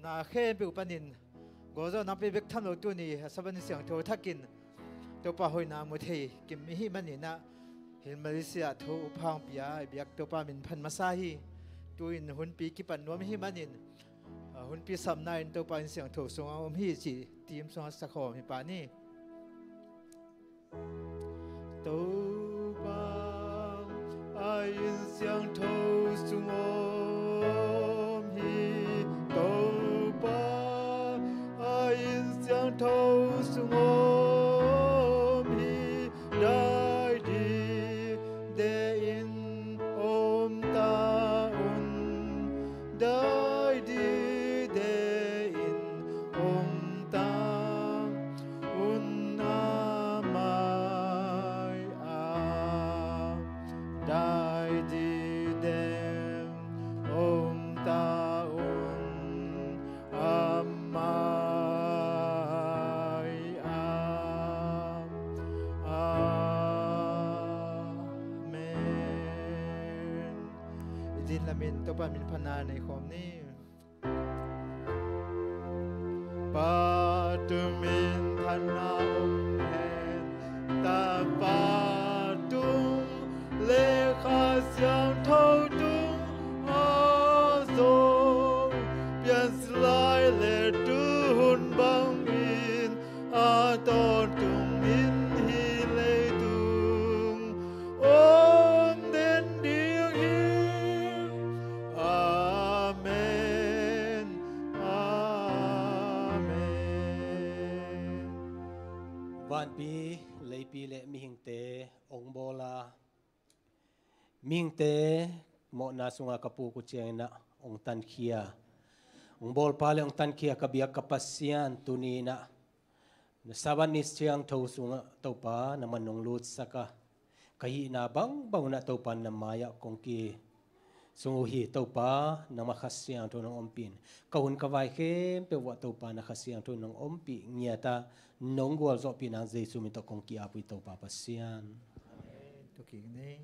na khe pe upanin gozo na pe bek tham lo tu ni saban siang tho thakin to pa hoina mu thei kim hi manina hil Malaysia tho uphang pia biak to pa min phan masahi tuin hun pi ki pan nom hi manin hun pi sam na in to pa in siang tho songa om hi chi tim songa sakho mi pa ni to pa ai in siang tho sungom hi to pa ai in siang tho sungom hi dai di de in om ta un dai di de in om ta un mai a dai di de om ta un mai a amen idin lamin to pa min phana nei khom ni pa tu min phana om hen ta pa tung le kha xiang thâu tung a zo pian slai le tu hun bang in a ton tung min hi le tung om den điêu hi amen amen Van pi lấy pi lệ mi hình tế ông bò la mi hình tế mọ na sunga kapu ku chiang na ông tan khia ông bol pa le ông tan khia kabia kapasian tuni na saban ni chiang thâu sunga tàu pa na manong lut saka kahi na bang bang na tàu pa na maya kong ki sungu hi tàu pa na makhasiang to nong ompin kahun kawai khem pe wa tàu pa na khasiang to nong ompi ngia ta nong gol zo pi na jesu mi to kong ki apui tàu pa pasian to ki nei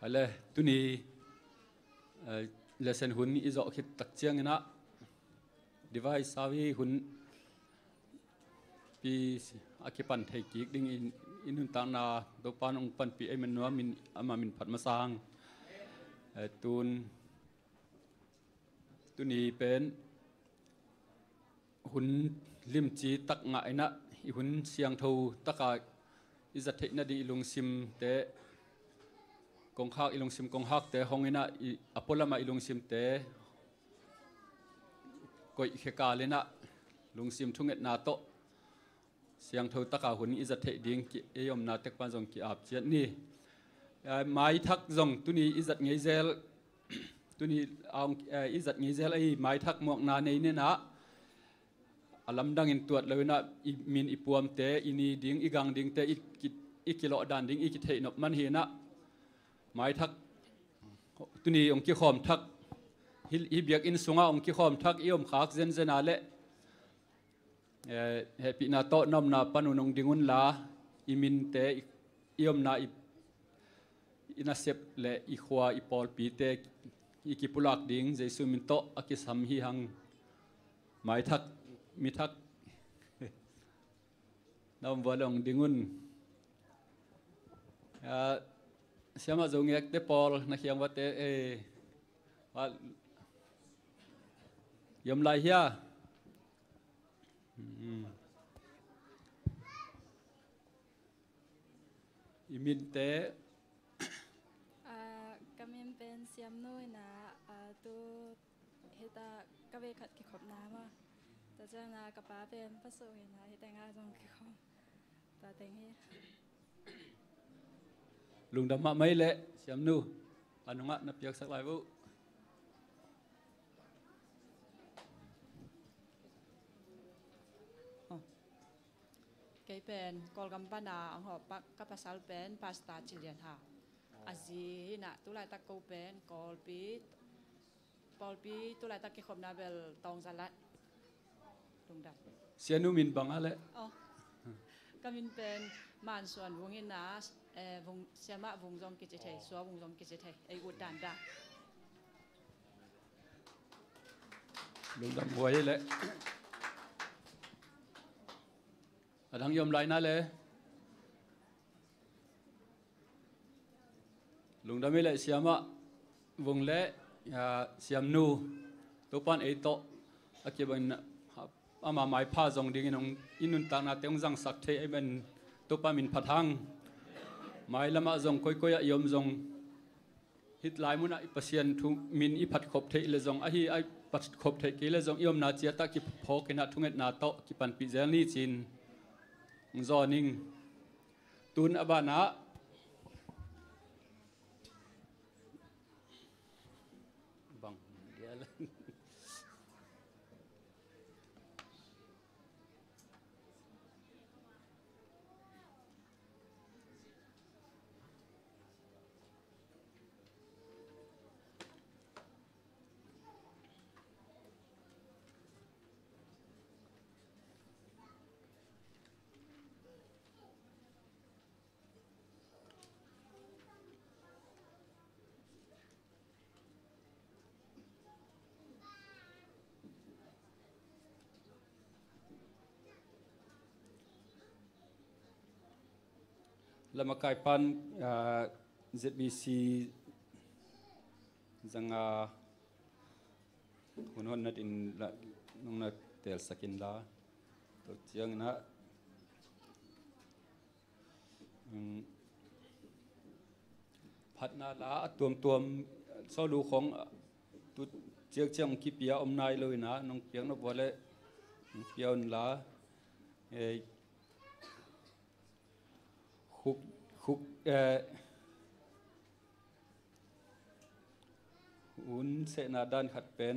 hale tuni lesson hun izo khit tak chiang ina device sawi hun pi akipan thei ki ding in hun ta na do pan ong pan pi emen no min ama min phat ma sang tuni pen hun lim chi tak nga ina i hun siang tho taka izat thei na di ilung sim te kong hak ilung sim kong hak te hongina apolama ilung sim te koi kheka lena lung sim thunget na to siang tho taka hun izat thei ding ki eyom na tek pan jong ki ap chiat ni mai thak jong tuni izat ngei zel tuni ang izat ngei zel ai mai thak mok na nei ne na alam dang in tuat lewina min ipuam te ini ding igang ding te ikilo dan ding ikithei nop man hi na mai thak tuni ong ki khom thak hil ibiak in sunga ong ki khom thak iom khak zen zen ale happy na to nom na panunong dingun la imin te iom na ina sep le i khwa i pol pi te ikipulak ding jesu min to akisam hi hang mai thak mi thak nom walong dingun siama zongek te pol na khiang wa te yom lai hia imin te kamen pen siam noi na tu heta kawe khat ki khop na ma ta cha na ka pa pen paso he na heta nga jong ki khom ta teng hi lung dam ma mai le siam nu anunga na piak sak lai bu cái pen col campana ang ho pak kapasal pen pasta chilian ha azi na tu lai tak ko pen col pi tu lai tak ki khom na bel tong zalat lung dam sianu min bang ale kami pen man suan wungin na wung siapa wung jong kicit suah wung jong kicit udan dah. Lung dam huai le. Adang yom lai na le. Lung dam le siapa wung le siam nu topan eto akiban ama mai pha jong ding inun tang na teong jang sak the ben topa min phathang mai lama jong koi koi yom jong hit lai muna pasian thu min I phat khop the le jong ahi ai pat khop the ke le jong yom na chia ta ki phok na thunget na to ki pan pi zel ni chin zoning tun abana bang dia lama kai pan ZBC zanga hunon nat in nong na tel sakin la to chiang na phat na la tuam so lu khong tu chiang ki pia om nai loi na nong piang no bole pion la khúc un sẽ na dan khát pen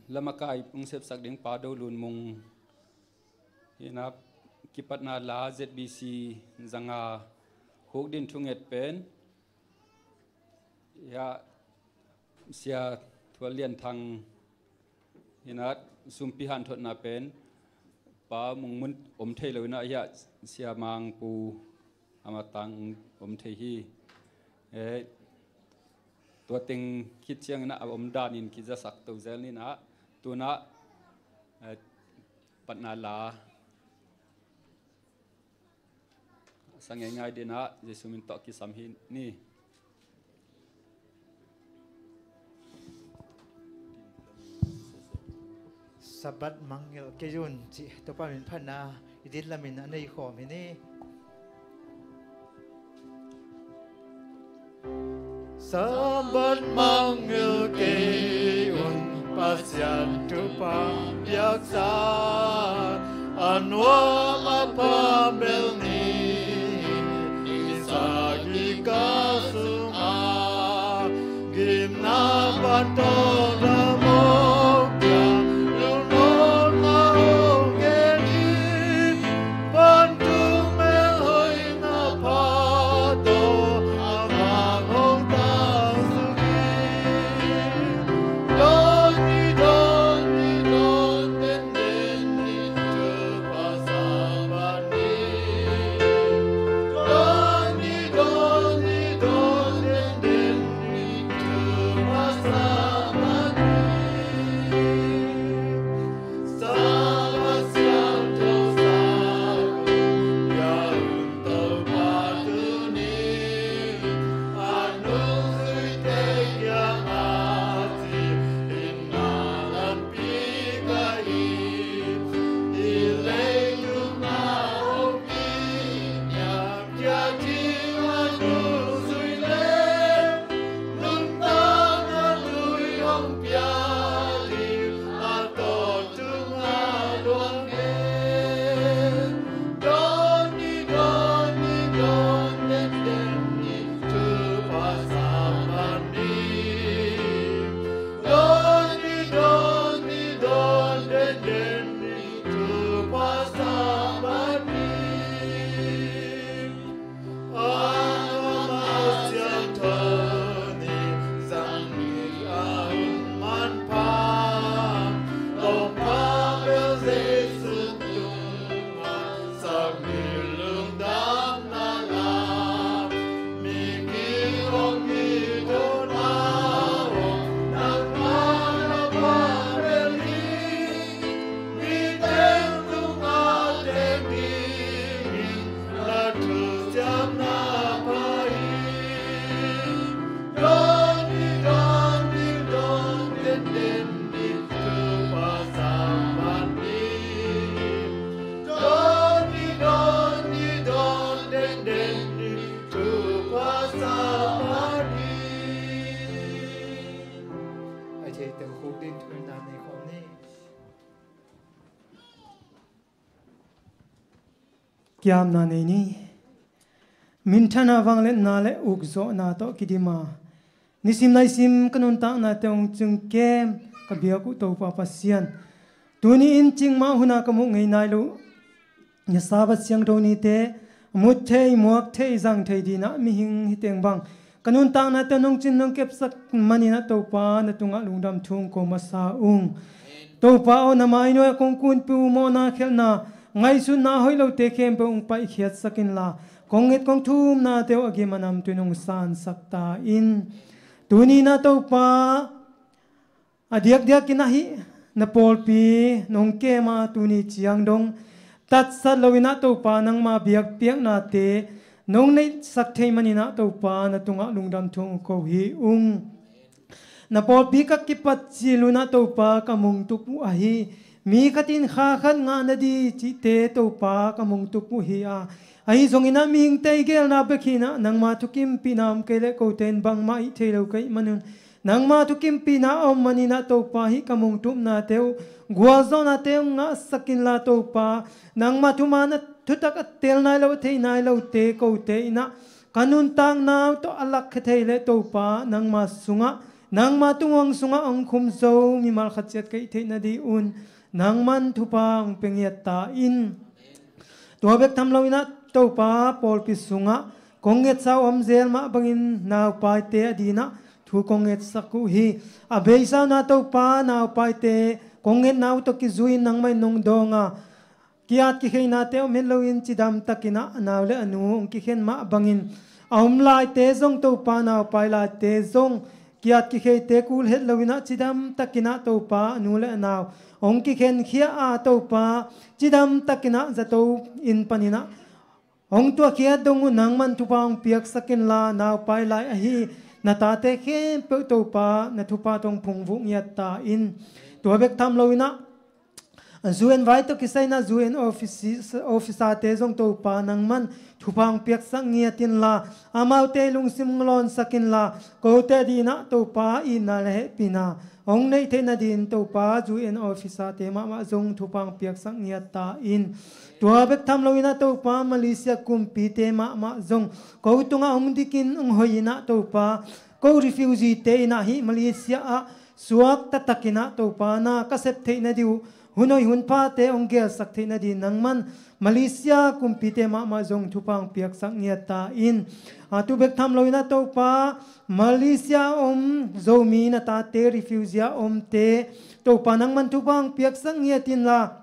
lama kai pung sep sak ding pa do lun mung hina kipat na la ZBC zanga khuk din thunget pen ya sia thualian thang hina sumpi han thot na pen pa mung mun thei lo na ya sia mang pu amatang thei hi tua ting khit chiang na dan in ki za sak to zel ni na tu na patna la sang ngai de na jesu min to ki sam hi ni sabat mangil kejun chi topa min phana idit lamin anei khom hi ni sabat mangil kejun pasyan tupa yaksa anwa apa belni isagi kasuma gimna patola ai thế từ khu đến thôi là này không nè kiam na nei ni min thana wang le na le uk zo na to kidima nisim nai sim kanun ta na teong chung kem ka bia ku to pa pasian tuni in ching ma huna ka mu ngai nai lu nya sabat siang do ni te mut thei muak thei jang thei di na mi hing hi teng bang kanun ta na te nong chin nong kep sak mani na to pa na tunga lungdam thung ko ma sa ung to pa o na mai no kong kun pu mo na khel na ngai su na hoi lo te khem pe ung pai khiat sakin la kong et kong thum na te agi manam tu nong san sakta in tuni na to pa adiak diak kinahi na polpi nong ke ma tuni chiang dong tat sat lowina to pa nang ma biak piak na te nong nei sak thei mani na to pa na tunga lungdam thung ko hi ung na polpi ka kipat chiluna to pa ka mung tu pu ahi mi khatin kha khat nga na di chi te to pa ka mung tu pu hi a ai zongina ming te gel na bekhina nang ma thukim pinam kele ko ten bang mai thelo kai manun nang ma thukim pina om mani na to pa hi ka mung tum na teu gwa zo na teu nga sakin la to pa nang ma thuma na thutak tel nai lo thei nai lo te ko te ina kanun tang naw to alak khethei le to pa nang ma sunga nang ma tungong sunga ong khum zo mi mal khatchet kai thei na di un nang man thupa ong pengiat ta in to bek tham lo ina to pa pol pi sunga konget saw om zel ma bangin naw pai te adina thu konget saku hi a beisa na to pa naw pai te konget naw to ki zuin nang mai nong donga kiat ki kheina te men lo in chidam takina naw le anu ong ki khen ma bangin aum lai te zong to pa naw pai la te zong kiat ki khei te kul het lowina chidam takina to pa anu le naw ong ki khen khia a to pa chidam takina za to in panina ong tua khia dong nang man thu pang piak sakin la naw pai lai a hi na ta te khem pe to pa na thu pa tong phung vu ngiat ta in to bek tham lowina zuen vai to kisai na zuen office te zong to pa nang man thupang piak sang ngia tin la amau te lung sim lon sakin la ko te di na to pa i na le pina ong nei the na din to pa zuen office te ma zong thupang piak sang ngia ta in tua bek tham loina to pa Malaysia kumpi te ma zong ko tunga ong dikin ong hoina to pa ko refugee te na hi Malaysia a suak tatakina to pa na kasep the na diu hunoi hun pa te ong gel sak the na di nang man Malaysia kumpi te ma zong thupang piak sak ngia ta in tu bek tham loina to pa Malaysia om zomi na ta te refugee om te to pa nang man thupang piak sak ngia tin la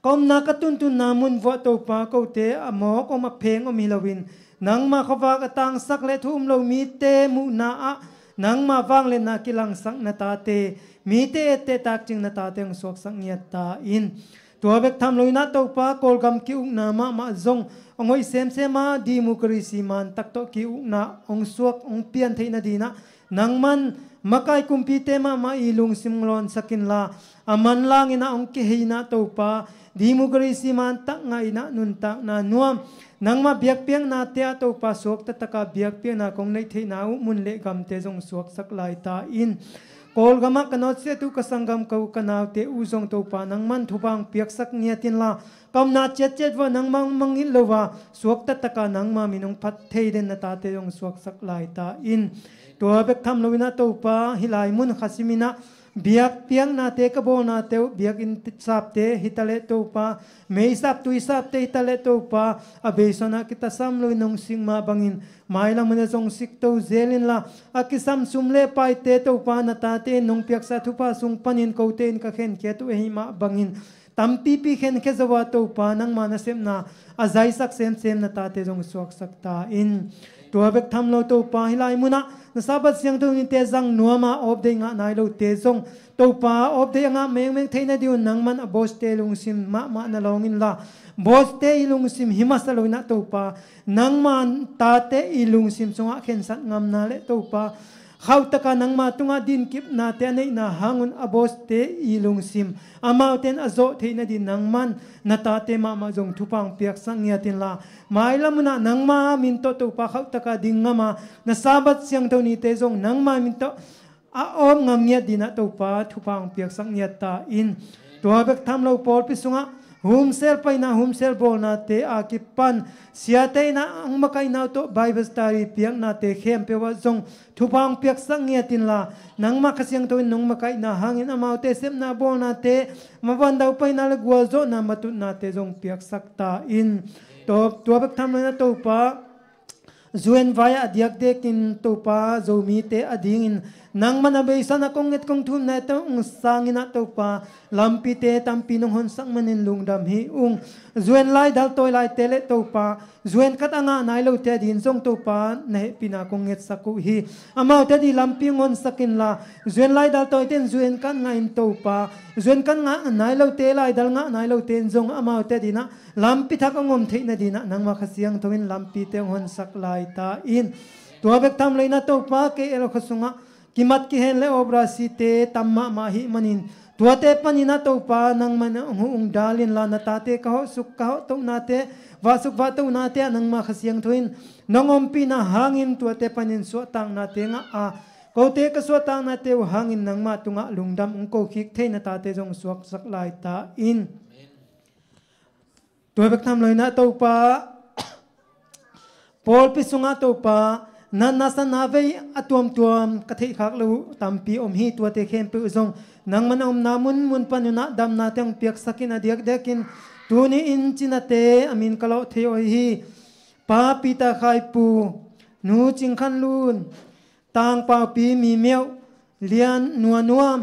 kom na katun tu namun vo to pa ko te amo ko ma pheng om hilawin nang ma khawa ka tang sak le thum lo mi te mu na a nang ma wang le na kilang sak na ta te mi te te tak ching na ta te ong sok sak ngia ta in to bek tham loina to pa kol gam ki uk na ma zong ongoi sem ma democracy man tak to ki uk na ong suak ong pian theina dina nang man makai kumpi te ma ilung simlon sakin la aman lang ina ong ki heina to pa democracy man tak nga ina nun tak na nuam nang ma biak piang na te to pa suak ta taka biak piang na kong nei theina mun le gam te jong suak sak lai ta in kol gama kanot se tu kasangam kau kanaw te uzong to pa nang man thupang piak sak ngia tin la kam na chet wa nang mangil lowa suak ta taka nang ma minong phat thei den na ta te jong suak sak lai ta in to bek tham lovina to pa hilai mun khasimina biak piang na te ka bo na te biak in sap te hitale to pa mei sap tu sap te hitale to pa abesona kita sam lo nong sing ma bangin mai lang man jong sik to zelin la akisam sumle pai te to pa na ta te nong piak sa thu pa sung panin ko ten ka khen ke tu hi ma bangin tampi pi khen ke zawa to pa nang ma na sem na azai sak sem na ta te jong suak sak ta in to bek tham lo to pa hilai muna na sabat siang to ni te jang nuama ob de nga nai lo te jong to pa ob de nga meng theina diu nang man a bos te lung sim ma na longin la bos te ilung sim himasa lo na to pa nang man ta te ilung sim chunga khen sat ngam na le to pa khau taka nang ma tunga din kip na te nei na hangun a bos te ilung sim amau ten azo theina din nang man na ta te ma jong thupang piak sang ngia tin la mai lamuna nang ma min to pa khau taka ding ngama na sabat siang to ni te jong nang ma min to om ngamia dina topa thupang piak sak nia ta in tua bek tham lo pol pisunga hum sel paina hum sel bol na te akipan sia te na ang makai na to Bible study piak na te khem pe wa zong thupang piak sak nia tin la nang ma khasyang to nong makai na hangin amau te sem na bol na te maban dau paina le gwa zo na matut na te zong piak sak ta in to tua bek tham lo na topa zuen vaya adiak de kin topa zomi te adingin nang manabay sana kong et kong thum na ito sangin na topa lampi te tampi nung hon sang manin lungdam hi zuen lai dal toy lai tele topa zuen kat anga nai lo te din zong topa na pina kong et saku hi amau te di lampi ngon sakin la zuen lai dal toy ten zuen kan nga in topa zuen kan nga nai lo te lai dal nga nai lo ten zong amau te di na lampi thak ngom thei na di na nang makasiyang tawin lampi te hon sak lai ta in tua bek tam lai na topa ke elo khasunga kimat ki hen le obra si te tamma mahi manin tuate panina topa nang man hung dalin la na tate ka ho suk ka ho to nate wasuk wa to nate nang ma khasyang thuin nongom pi na hangin tuate panin so tang nate nga a ko te ka so tang nate hangin nang ma tunga lungdam ung ko khik the na tate jong suak sak lai ta in tu bek tham loina topa pol pi sunga topa nan nasa nave atuam tuam kathei khak lo tampi om hi tua te khem pe zong nang man om namun mun panuna dam na teng piak sakin adiak dekin tuni in chinate amin kalo theo hi pa pita khai pu nu ching khan lun tang pa pi mi meu lian nuam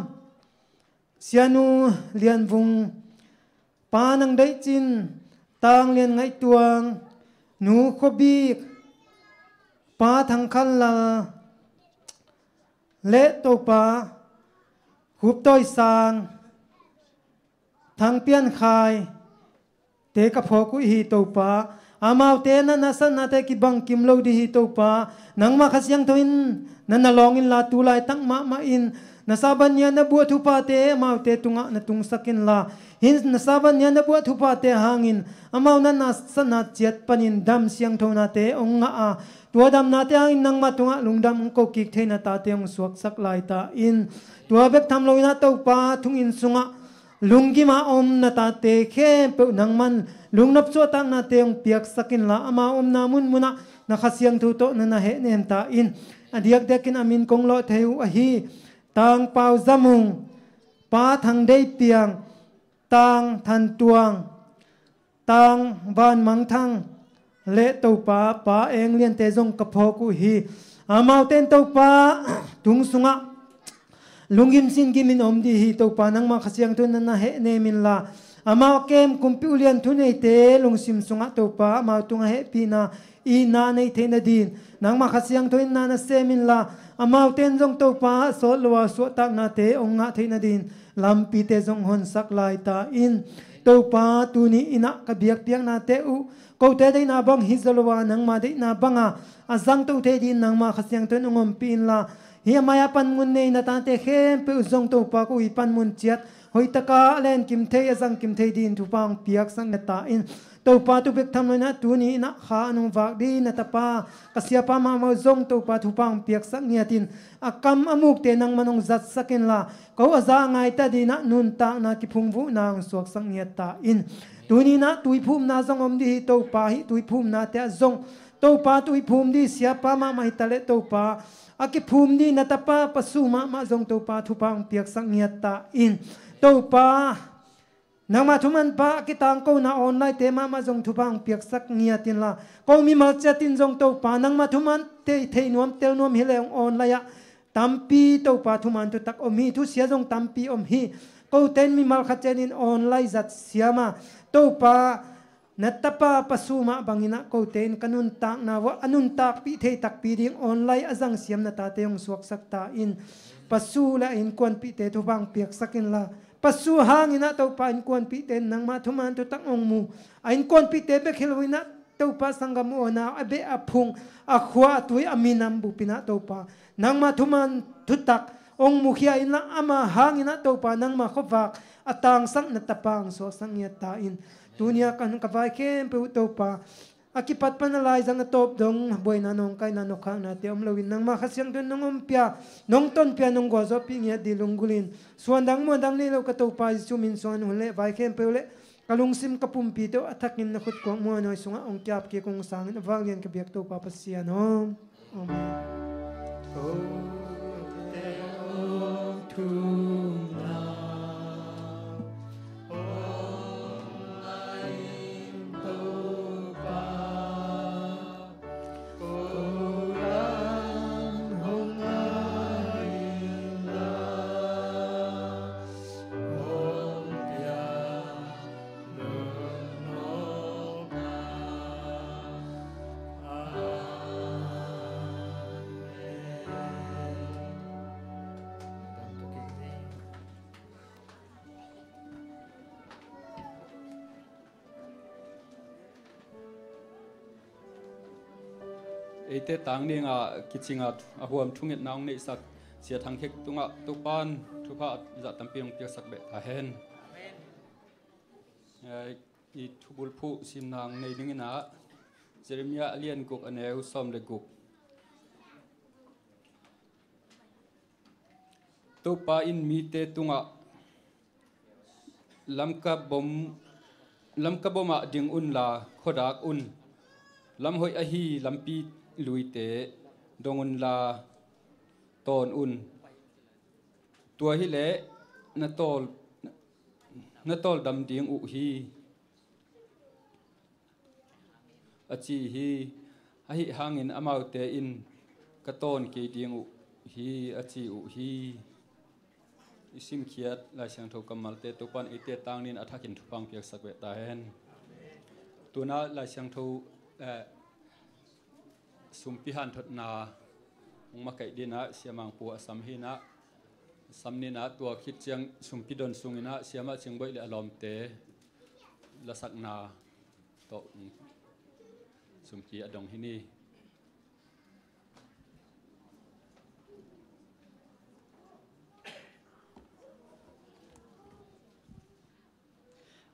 sianu lian vung pa nang dai chin tang lian ngai tuang nu khobik pa thang khan la le topa hup toy sang thang pian khai te ka phoku hi topa amau te na nasan na te ki bang kim lo di hi topa nang ma khasyang thoin na nalongin la tu lai tang ma in nasaban ya na buat hupa te amau te tunga na tung sakin la hin nasaban ya na buat hupa te hangin amau na nasan na chiat panin dam siang thona te ong nga a tua dam na te hangin nang matunga lungdam ko kik the na ta te ong suak sak lai ta in tua bek tham lo na to pa thung in sunga lunggi ma om na ta te khe pe nang man lungnap so tang na te ong piak sakin la ama om na mun muna na khasyang thu to na he nem ta in adiak dekin amin kong lo theu a hi tang pau zamung pa thang dei piang tang than tuang tang van mang thang le to pa eng lian te jong ka phoku hi amau ten to pa tung sunga lungim sin gimin om di hi to pa nang ma khasyang tu na he ne min la amau kem kumpi ulian tu nei te lungsim sunga to pa amau tunga he pina i na nei the na din nang ma khasyang tu na na semin la amau ten jong to pa so lwa so tak na te ong nga the na din lampi te jong hon sak lai ta in to pa tu ni ina ka biak piang na te u ko te dei na bang hizalwa nang ma dei na banga azang to te din nang ma khasyang tu ngom pin la hi maya pan mun nei na ta te khem pe zong to pa ko i pan mun chiat hoi taka len kim thei azang kim thei din thu pang piak sang na ta in to pa tu bek tham na tu ni na kha nong wak di na ta pa kasya pa ma mo zong to pa thu pang piak sang ngiatin akam amuk te nang manong zat sakin la ko aza ngai ta di na nun ta na ki phungwu nang suak sang ngiat ta in tu ni na tui phum na zong om di to pa hi tui phum na te zong to pa tui phum di sia pa ma mai ta le to pa aki phum di na ta pa pasu ma zong to pa thu pang piak sang ngiat ta in to pa nang ma thuman pa kitang ko na online te ma jong thupang piak sak ngia tin la ko mi mal chatin jong to pa nang ma thuman te thei nuam tel nuam hi leong online ya tampi to pa thuman tu tak om hi thu sia jong tampi om hi ko ten mi mal khachen in online zat siama to pa natapa pasuma bangina ko ten kanun tak na wa anun tak pi thei tak pi ding online azang siam na ta te yong suak sak ta in pasula in kon pi te thupang piak sakin la pasu hangina to pa in kon pi ten nang ma thuman to tak ong mu ain kon pi te be khilwina to pa sangam ona abe aphung akhwa tui aminam bu pina to pa nang ma thuman thutak ong mu khia in la ama hangina to pa nang ma khowak atang sang na tapang so sang ya ta in dunia kan ka vai kem pe to pa akipat panalai jang top dong boy na nong kai na nokhang na te omlowin nang makhasyang don nong ompia nong ton pia nong gozo pingya dilunggulin suandang mo dang ni lo ka to pa sumin suan hule vai khem peule kalung sim kapumpi to atakin na khut ko mo noi sunga ong kyap ke kong sang na valian ka biak to pa pasian no amen ete tang ni nga kichinga ahuam thungit naung nei sak sia thang khek tunga tupan thupa za tampiang pia sak be tha hen i thubul phu sim nang nei dingina jeremia alien guk aneu som le guk tupa in mi te tunga lamka boma ding unla khodak un LAMHOIH AHI LAMPI LUITE DONGH UNLA TAWN tua hi le na tol dam ding u hi achi hi ahi hangin amaute in katon ke ding u hi achi u hi isim khiat la sang tho kamal te to pan ite tangnin athakin thupang piak sakwe ta hen tuna la sang tho sumpi han thot na ongma kai dina siamang pu asam hina samnina tua khit chiang sumpi don sungina siama chingboi le alom te la sakna to sumpi adong hini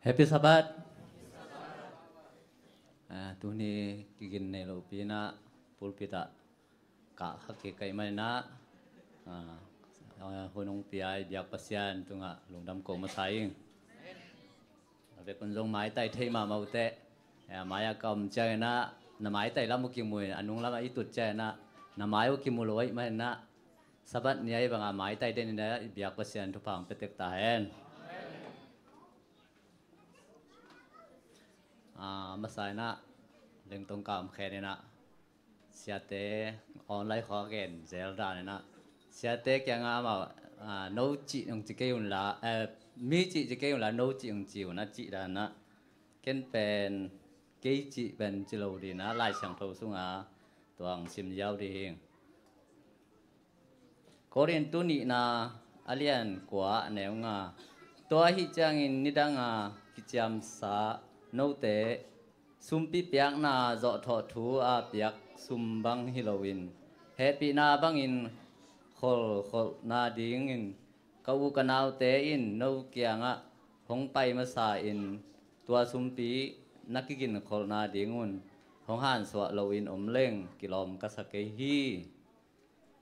Happy Sabbath. Tu ni kigin nelo pina pulpita ka haki kai mai na hunung piai biak pasian tunga lungdam ko masaing. Abe kunjong mai tai thei ma maute maya kam chai na mai tai lam ki mui anung lam ai tut chai na mai ki muloi mai na sabat ni ai banga mai tai den na biak pasian thu phang petek ta hen. Masai na leng tong kam khe na siate online kho gen zel da na siate kya nga ma no chi ng chi ke un la mi chi ke un la no chi ng chi na chi da na ken pen ke chi ben chi lo di na lai sang tho sunga tuang sim yau di hing korean tu ni na alian kwa ne nga to hi chang in nidanga kicham sa no te sumpi piak na zo tho thu a piak sum bang Halloween happy na bang in khol na ding in kau kanau te in no kianga hong pai ma sa in tua sumpi nakigin khol na dingun hong han swa lo in leng kilom ka sa ke hi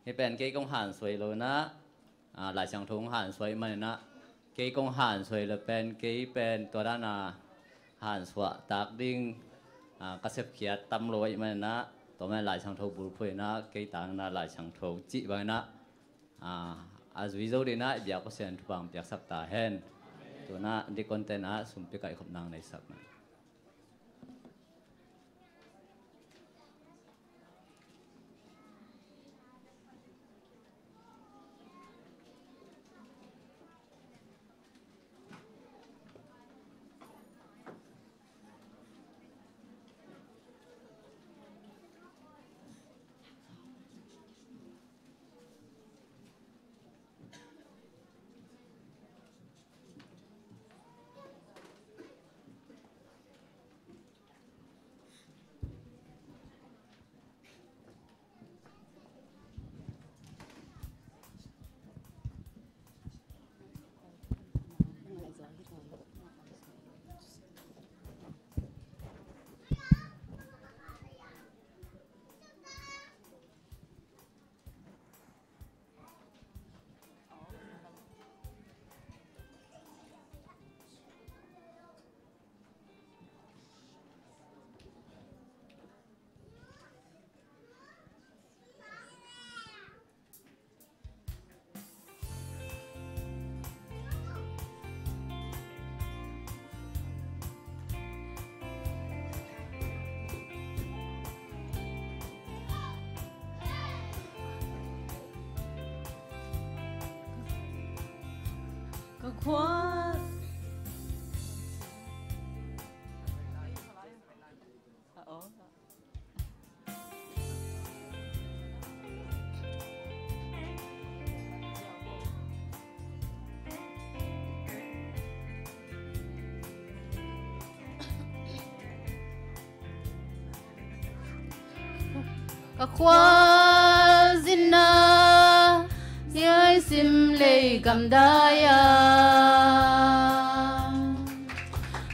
he pen ke kong han soi lo na lai sang thong han soi ma na ke kong han soi le pen ke pen to da na han swa tak ding ka sep khiat tam loi ma na to ma lai sang tho bul phoi na ke tang na lai sang tho chi ba na azui zo de na bia ko sen thupang piak sak ta hen to na di content a sum pe kai khop nang nei sak na Qua zina yai sim lei gam daya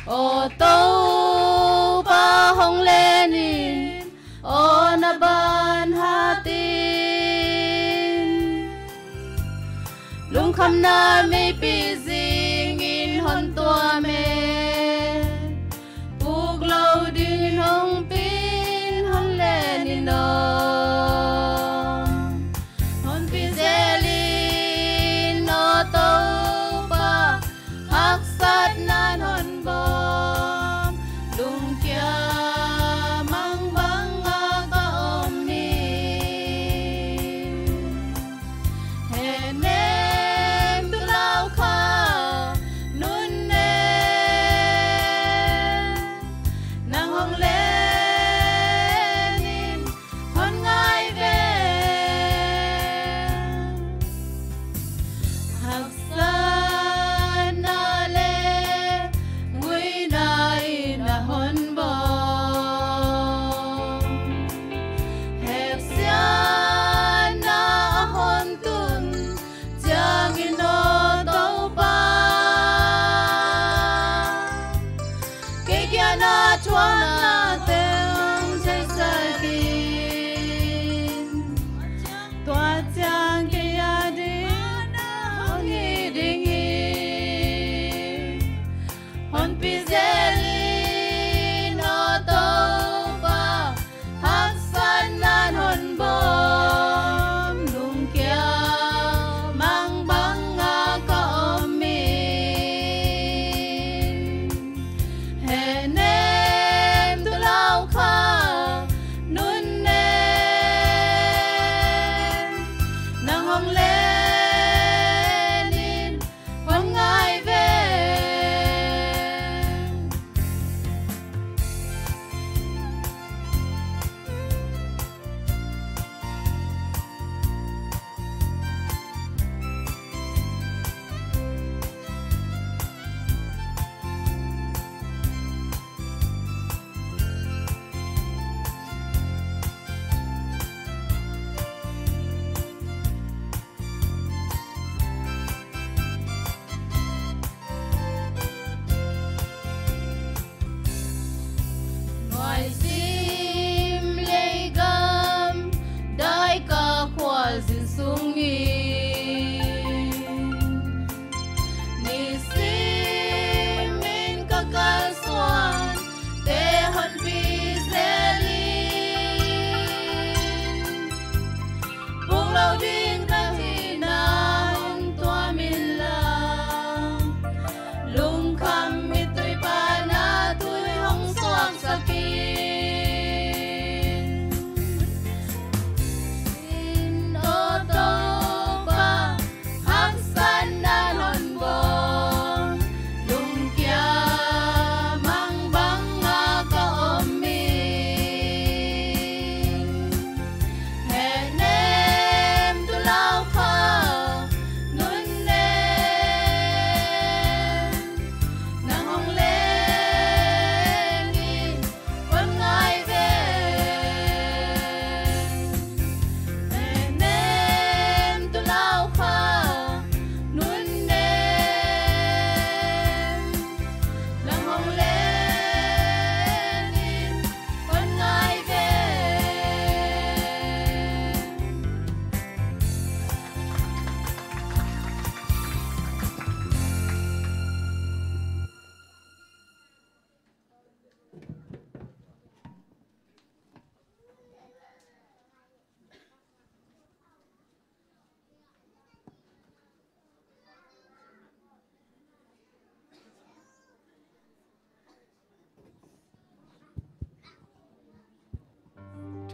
o tâu ba hong lenin o na ban hatin lung kham na mi pi zing in hon tua me buk lâu din hong pin hong lenin no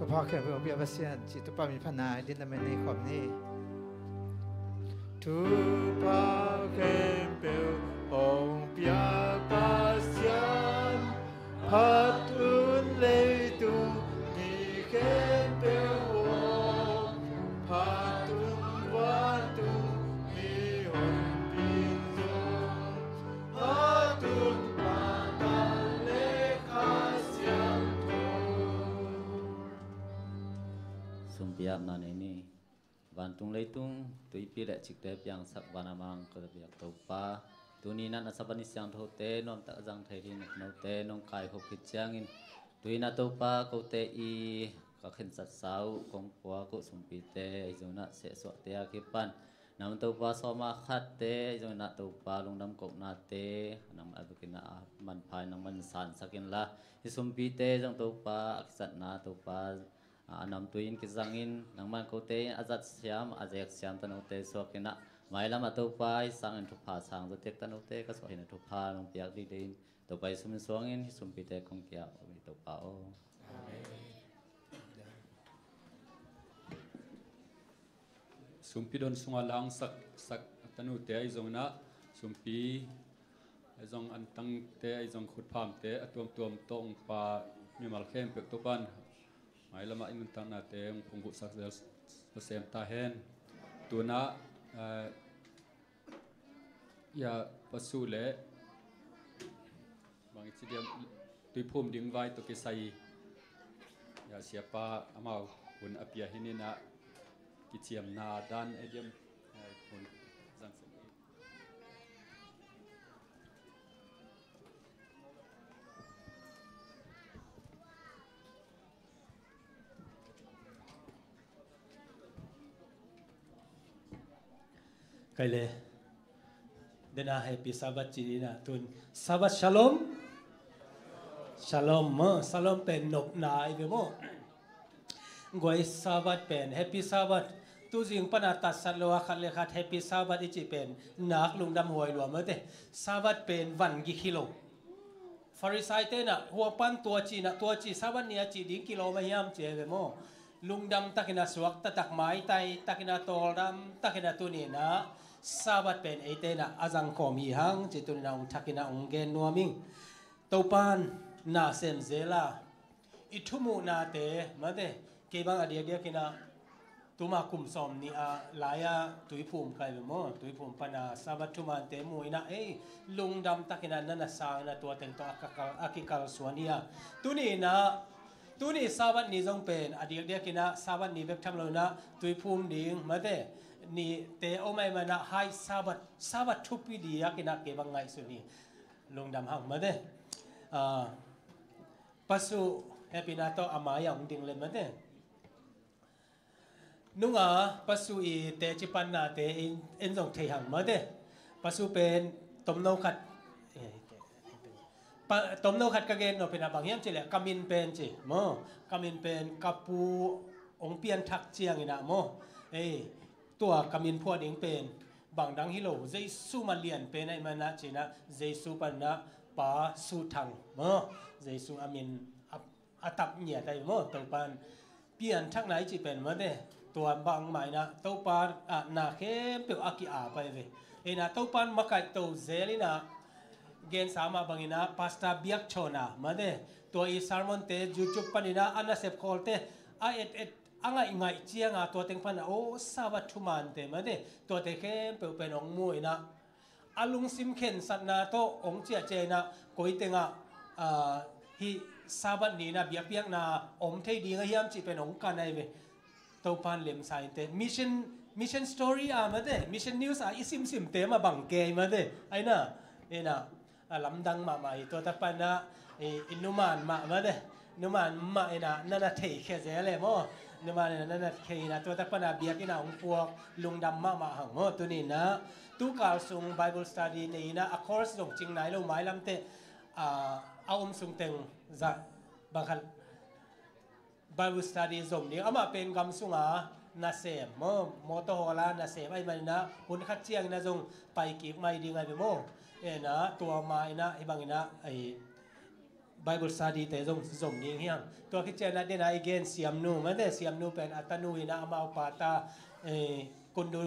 ทุกพ่อเคยบอกว่าเสียนจิตตุปามีพันนาดินละเมในขอบนี้ทุกพ่อเคยเป็น ามนานี่วันตุงเลยตุงตุยปีเละจิกเตปยังสักวันมังก็จะเบียกตัวป้าตัวนี้นั่นสับนิสังทุเตนนตะจังไทยดินนเตนงกายหกขิดจังอินตัวนี้ตัวป้าก็เตอีก็ขึ้นสัตสาวกงปัวก็สมปีเตไอจุนะเสสวะเตะกิปันนำตัวป้าสมาขัดเตไอจุนะตัวป้าลงน้ำกบนาเตนำอับกินมันภายนำมันสานสักินละไอสมปีเตจังตัวป้าอักษรนาตัวป้านำตัวอินกิจังอินนังมันโคเตอาจัดเสียมอาเจกเสียมตันโอเตสวกินะไม่ละมาตัวป้าสังอินทุพาสังตัวเต็กตันโอเตก็สวยนะทุพาลงเปียกดีดินตัวไปสมสวงอินสมปีเตคงเกี่ยวตัวป้าโอสุมพีดนสุงลังสักตันุเตไอจงนะสุมพีไอจงอันตั้งเตไอจงขุดพามเตอตัวตรงปามีมัลเข้มเปกตัวปันหมายละมาอินตั้งนาเตงพงกุสักเซมตาเฮนตัวนะอย่าประสูเละบางทีเดียวตุยพุ่มดึงไว้ตัวกิไซอย่าเสียปาอามาหุ่นอเปียหินินะกิจยมนาด้านไอเดียมหุ่นจังสม ไกเลยเดน่าให้ปีซาบัตจีน่ะตุนซาบัตชาลอมชาลอมชาลอมเป็นนกนายเบโมกวยซาบัตเป็นแฮปปี้ซาบัตตัวจริงปนัดตัดสัตว์โลหะขัดเลขาแฮปปี้ซาบัตอีจีเป็นนักลุงดำหวยหลวมเมื่อเตซาบัตเป็นวันกี่กิโลฟาริสัยเตน่ะหัวปันตัวจีน่ะตัวจีซาบัตเนี่ยจีดิ้งกิโลไม่ยามเจเบโมลุงดำตักนาสวกตักไม้ไตตักนาโตดำตักนาตัวนี้นะซาบัตเป็นไอเตนะอาจังคอมีหังจิตุนาองทักนาองเกนนัวมิงตัวปานนาเซมเซลาอิทุมุนาเตมาเตเก็บังอเดียกินาตัวมาคุมสมนี่ลายตุยภูมิใครเป็นมั้งตุยภูมิปนาซาบัตทุมันเตมุยนะลุงดำตักนานั่นสางนะตัวเต็งตัวอากิกาลสวนียตัวนี้นะตัวนี้ซาบัตนี่จงเป็นอดีตเดียกินะซาบัตนี่เว็บทำเลยนะตุยภูมิดิ่งมาเตนี่เตอไม่มานะให้ซาบัตทุปีดีกินะเก็บังไงสุนีลุงดำหังมาเตปัสสุเฮปินาโตอามายังดิ่งเลยมาเตนุ่งปัสสุอีเตจิปันนาเตอินจงเทียงมาเตปัสสุเป็นต้มนขัดต้มนขัดกระเกนโนเป็นบางอย่างจีเลยกามินเป็นจีโมกามินเป็นกัปูองเปียนทักเจียงอีนะโมตัวกามินพวดเองเป็นบางดังฮิโลเจสุมาเลียนเป็นไอมานะจีนะเจสุปันนะปาสุทังโมเจสุอามินอัตับเหนียดได้โมตัวปันเปลี่ยนทักไหนจีเป็นมาเดตัวบางใหม่นะตัวปันนาเข้มเปียวอากิอาไปเลยนะตัวปันมาไก่ตัวเจลินะเกณฑ์สามารถบางนะพาสต้าเบียกโชนะมาเดตัวอีซาร์มอนเตจูจุปันนะอันนั้นเซฟคอลเตอังไงเจียงตัวเต็งพันโอ้ซาบัตทุมันเตมาเดตัวเต็งเข้มเปียวเป็นองมวยนะอาลุงซิมเข็นสัตนาโตองเจียเจนะกุยเต็งฮิซาบัตนี่นะเบียเปียกนะอมเทดีงยามจีเป็นองกันไอเวตัวพันเล่มไซน์เตมิชชั่นสตอรี่มาเดมิชชั่นนิวส์อีซิมเตมาบังเกยมาเดไอนะลำดังมาไม่ตัวตะปันนะอินุมานมาเดนุมานมานะนั่นน่ะเทแค่เจเลยมั้งนุมานนั่นน่ะเทนะตัวตะปันนะเบียกินะองพวกลุงดำมาหังมั้งตัวนี้นะตู้การส่ง Bible Study นี่นะอคอร์สส่งจริงไหนเราหมายลำเตเอาส่งเต็งจะบางครั้ง Bible Study ส่งนี้เอามาเป็นคำส่งนาเซมมอโตโฮลานาเซมไอ้มันนะหุ่นขัดเจียงนะส่งไปกีบไม่ดีไงไปมั้งนะตัวมานะไอ้บางนะไอ้ Bible Study แต่ส่งนี้เฮียงตัวคิดเจนะเดนะไอเกนเสียมนูมันแต่เสียมนูเป็นอัตนูนะเอามาปาตาคนดู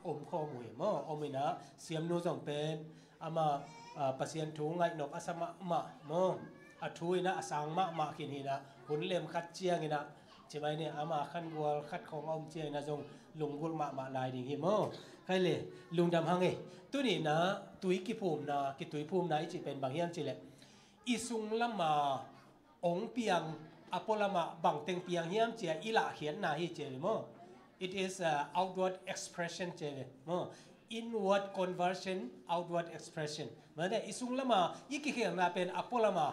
อมข้อมือมั้งอมนะเสียมนูส่งเป็นเอามาปัสเซียนถุงไงนกอาสมะมะมั้งอัทุยนะสังมะกินหินะหุ่นเล่มคัดเจียงนะใช่ไหมเนี่ยอามาขั้นวัวคัดของอมเจียงนะจงลุงกุลมะลายดิ่งหิมใครเลยลุงดำหังตัวนี้นะตุยกิภูมินะกิตุยภูมินะจีเป็นบางอย่างจีเลยอิสุงละมาองเปียงอปอละมาบางเต็งเปียงเฮียมเจียอีละเขียนนาฮิเจเลยมั้ง it is outward expression เจเลย inward conversion outward expression มันแต่อิสุงละมาอีกเขียงนาเป็นอโปละมา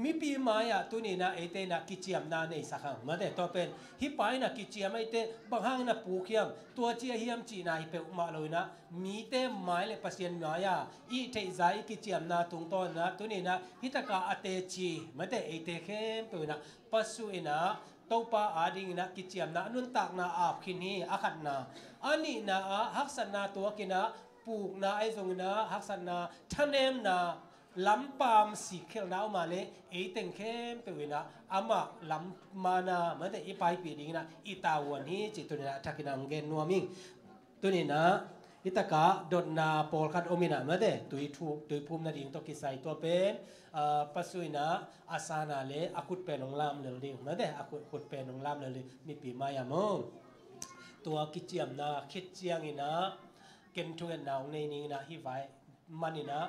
มีปีมายะตัวนี้นะเอเตนะกิจยมนาในสักครั้งมันแต่ตัวเป็นฮิปายนะกิจยมไอเตบางห้างนะปูเขียมตัวเจียเฮียมจีนาฮิเปอุมาเลยนะมีเตไม้เลยปัสยันมายะอีเทใจกิจยมนาตุงต้นนะตัวนี้นะฮิตกาอเตจีมันแต่เอเตเข้มตัวนะปัสสุเอนะตัวป้าอาดิงนะกิจยมนะนุนตักนะอาบขินฮีอาขัดนะอันนี้นะฮักษณะตัวกินะปลูกนะไอซงนะฮักษณะท่านเอ็มนะลำปามสีเขียวน้ำมาเลยเอเต็งเข้มไปวินะอามาลำมานะมันแต่อีไปปีนี้นะอีตาวันนี้จิตตัวนี้นะทักกินังเกนนัวมิงตัวนี้นะอิตากาดดนาโปลคัดโอมินะมันแต่ตุยทูตุยภูมินาดิ่งตัวกิสัยตัวเป็นปัสสุยนะอาสานาเลอากุดเป็นองลามเลยดิ่งมันแต่อากุดเป็นองลามเลยมีปีมายามงตัวกิจเจียมนะคิดเจียงอีนะเกนทุเอนนาวในนี้นะฮิไวมันนี่นะ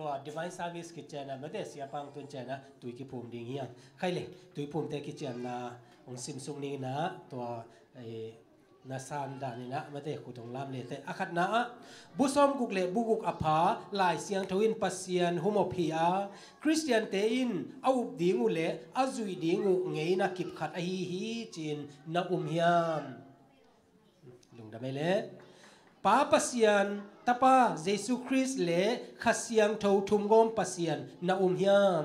ตัว divine service กิจเจนะไม่ได้เสียปังตุนเจนะตุยกิภูมิดิ่งเฮียใครเลยตุยภูมิแต่กิจเจนะองซิมซุงนี้นะตัวนาซานดานี่นะไม่ได้ขุดองลามเลยแต่อาคัดนะบุษอมกุกเล่บุกุกอภาลายเสียงทวินปัสเซียนโฮโมพีอาคริสเตียนเตอินเอาอุบดิ่งอุเล่อาจุยดิ่งอุเงยนักกิบขัดฮีจีนนักเฮียมลุงดำไม่เละป้าปัสยานตาป้าเยซูคริสต์เล่ขัดเสียงทูทุ่มกอมปัสยานนักเฮียม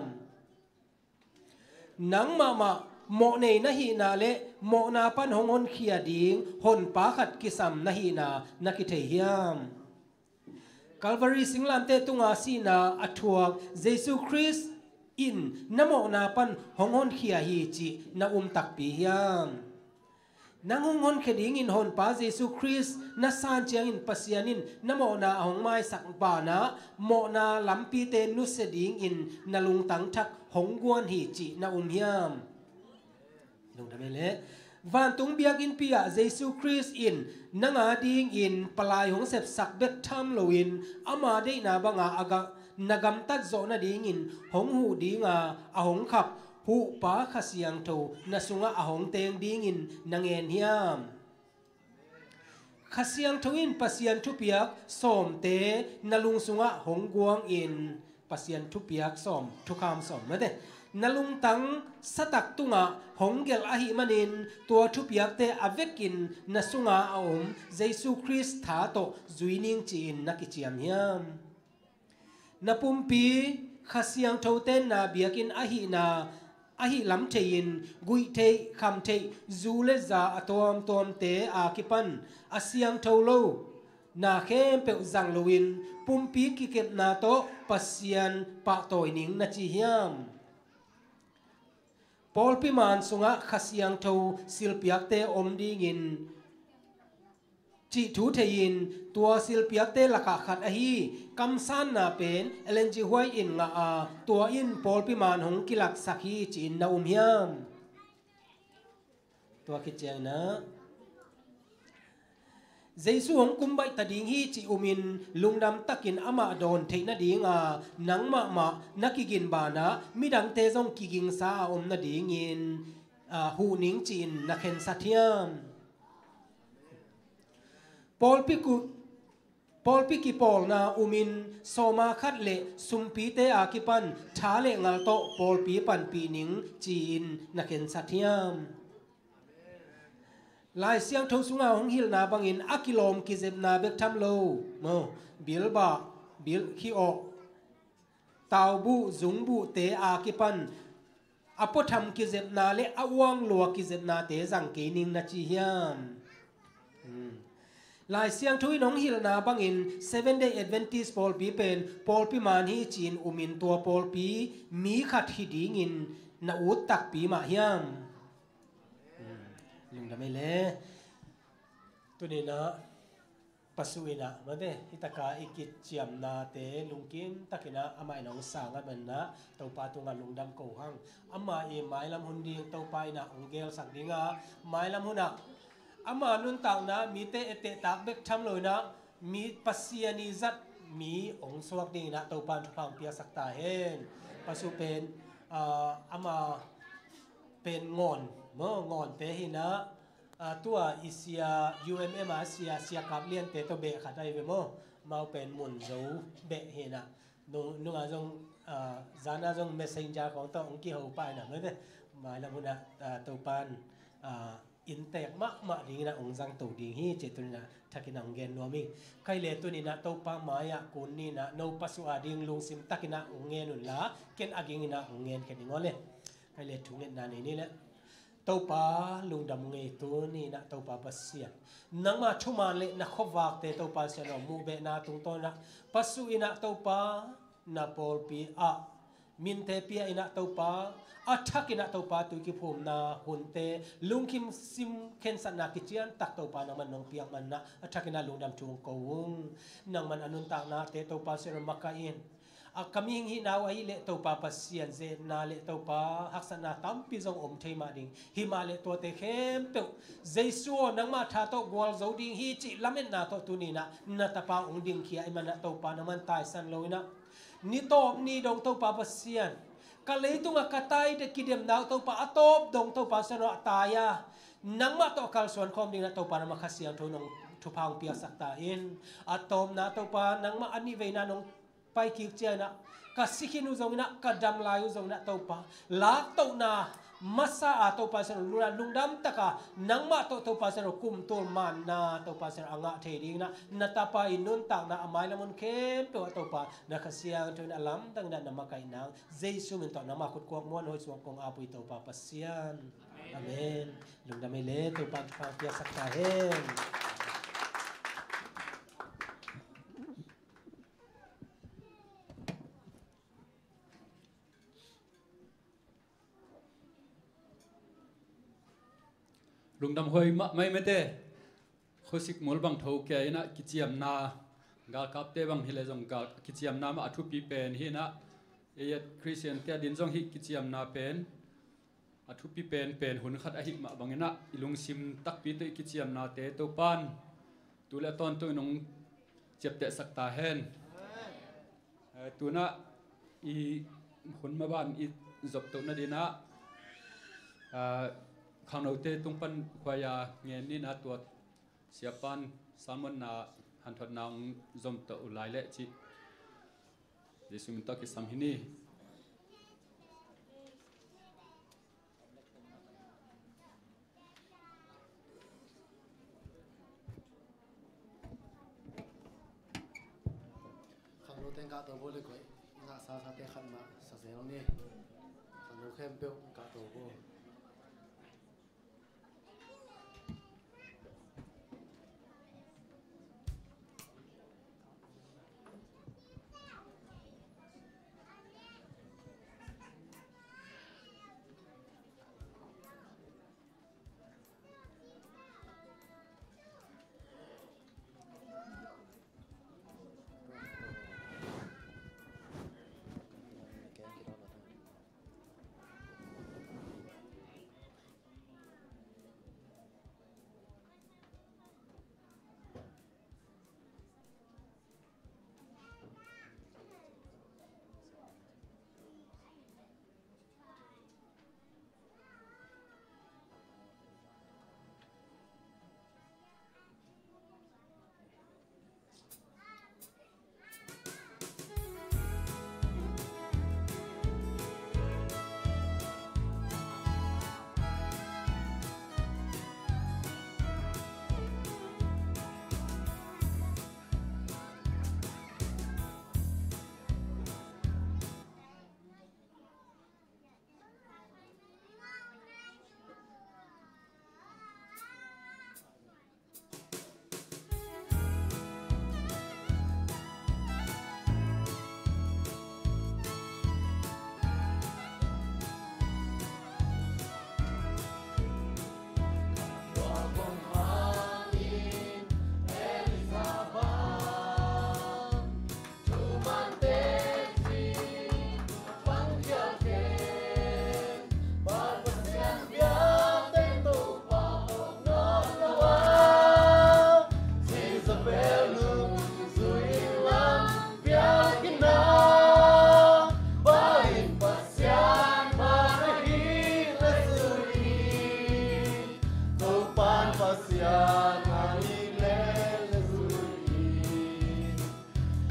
นังมาโมเนนะฮีนาเล่โมนาปันหงอนเขียดิงหนป้าขัดกิสัมนะฮีนานักกิเทียมกัลวารีสิงลามเตตุงอาซีนาอัทวกเยซูคริสต์อินนะโมนาปันหงอนเขียฮีจินะตักปีเฮียมนางงอนเขดิงอินหอนป้าเยซูคริสต์นัสานเจียงอินปัสยานินนโมนาหงไม้สักปานะโมนาลัมปีเตนุสดิงอินนลุงตังทักหงกวนฮีจินะเฮียมลงทำไมเละวันตุงเบียกินปียเยซูคริสต์อินนางอาดิงอินปลายหงเสพสักเบกทามโลวินอามาได้นาบังอาอากนากำตัดโซนาดิงอินหงหูดิงอาหงขับผู้ป้าขเสียงทูนสุงะอาหงเตงดิงินนางเอ็นเฮียมขเสียงทูอินปัสยันทุเปียกสมเตนลุงสุงะหงกวงอินปัสยันทุเปียกสมทุกคำสมนั่นเองนลุงตังสตักตุงะหงเกลอหิมันินตัวทุเปียกเตอเวกินนสุงะอาอมเยซูคริสต์ถาโตจุยนิงจีนนักกิจยามเฮียมนปุมปีขเสียงทูเตนนาเบียกินอหินาอาหิลำเทียนกุยเทคำเทจูเลซาอตอมตอมเตอาคิปันอาเซียงเทโลนาเข้มเปอุจังลวินปุ่มปีกิเก็บนาโตปัสยันปะตอยนิงนาจิเฮียมปอลปิมานสุงะขเสียงเทศิลปิยักเตอมดีงินจิทูเทียนตัวศิลปิยักเตลักขัดอหิคำสันนาเป็นเอเลนจิฮวยอินงาตัวอินปอลปิมานหงกิลักสักฮีจีนนาเฮียมตัวคิดเจงนะเยซูหงกุมใบตะดิงฮีจิอุมินลุงดำตักินอามาโดนเทนดิงนังมานักกินบานะมิดังเตจงกิกิงซาอมนดิงินหูนิงจีนนักเห็นสัตเทียมปอลปิกิปอลนาอุมินโซมาคัดเลสุมปีเตอากิปันชาเลงัลโตปอลปีปันปีนิงจีนนักเห็นสัตเทียมลายเสียงทงสุงาหงฮิลนาบังอินอากิลอมกิเซบนาเบกทัมโลบิลบาบิลคิโอตาวบุจุงบุเตอากิปันอปธรรมกิเซบนาเลอวังลัวกิเซบนาเตจังเกนิงนาจิฮิยามลายเสียงทุยน้องฮิลนาบังอิน 7-day Adventist ปอลปีเป็นปอลปีมานฮีจีนอุมินตัวปอลปีมีขัดฮิดิงินนาอุตตักปีมาฮิยามลุงทำไมเล่ตัวนี้นะปัสสุวินะมาเด้ฮิตากาอิกิจเจียมนาเตลุงกิมตะกินะอามาหนองสางกันมันนะตัวปาตุงกันลุงดำโกหังอามาเอไม้ลำหุนดีตัวไปนะองเกลสักดิงาไม้ลำหุนะอามานุนต่างนะมีเตเอเตตักเบกทำเลยนะมีปัสยานิจัดมีองสวักดิงนะตัวปานทุกครั้งเปียสักตาเห็นปัสสุเป็นอามาเป็นงอนเมื่องอนเตหินะ ตัวอิเซีย UMM อาเซียเสียกับเลียนเตตัวเบะขัดได้เวโมมาเป็นมุนโจเบะเฮนะนุ่งอาจงจานอาจง messenger ของตัวองค์กี่หัวไปนะเมื่อเนี่ยมาแล้วมุนะตัวปันอินเตกมะดิ้งนะองค์จังตัวดิ้งฮีเจตุนะทักกินังเกนนัวมิใครเลตัวนี้นะตัวปังมายะกุนนี่นะโนปัสสุอาดิ้งลุงซิมทักกินะองค์เงินุนละเกนอากิงนะองค์เงินแค่นี้งอเลยใครเลทุงเงินนานี่แหละตัวปาลุงดำเงยตัวนี่นะตัวปาปัสเซียนนังมาชุมาเลนะขบวักเตตัวปาเซียนมูเบนะตุงต้นนะปัสสุอินะตัวปานะปอลปีอะมินเทปีอินะตัวปาอัฐกินะตัวปาตุกิภูมินาหุนเตลุงคิมซิมเคนสันนักเจียนตักตัวปานังมันนองเปียกมันนะอัฐกินะลุงดำจงกวงนังมันอนุนตักนะเตตัวปาเซรมักกะอินkami hingi nawa hi le to pa pasien ze na le to pa haksana tampi zong thei ma ding hi ma le to te khem pe jesu nang ma tha to gol zo ding hi chi lamen na to tu ni na ta pa ong ding khia ai man na to pa na man tai san loina ni to ni dong to pa pasien ka le tu nga katai te kidem naw to pa atop dong to pa sa no ataya nang ma to kal son khom ding na to pa na makhasiang to nong thupang pia sakta in atom na to pa nang ma ani ve na nong pai kik chia na ka sikinu zong na ka dam layu zong na to pa la to na masa a to pa sa luna lungdam taka nang ma to pa sa kum to man na to pa sa anga the ding na natapa inun tak na amai lamon kem to pa na kasiang to na lam tang na makai nang jesu min to na ma khut kwak mon hoi suang kong apui to pa pasian amen lungdam le to pa pia sakta hen lung dam hoi mai mete khosik mol bang tho ke ina kichiam na gal kap te bang hile jong gal kichiam na ma athu pi pen hi na e christian te din jong hi kichiam na pen athu pi pen hun khat a hi ma bang ina ilung sim tak pi te kichiam na te to pan tu le ton tu nong chep te sakta hen tu na i hun ma ban i zop to na dina khang nau te tung pan khoya nge ni na tuat siapan salmon na han thot na zom to ulai le chi jesu min to ki sam hini khang nau te ka to bo le koi na sa te khan ma sa se lo ni khang nau khem pe ka to bo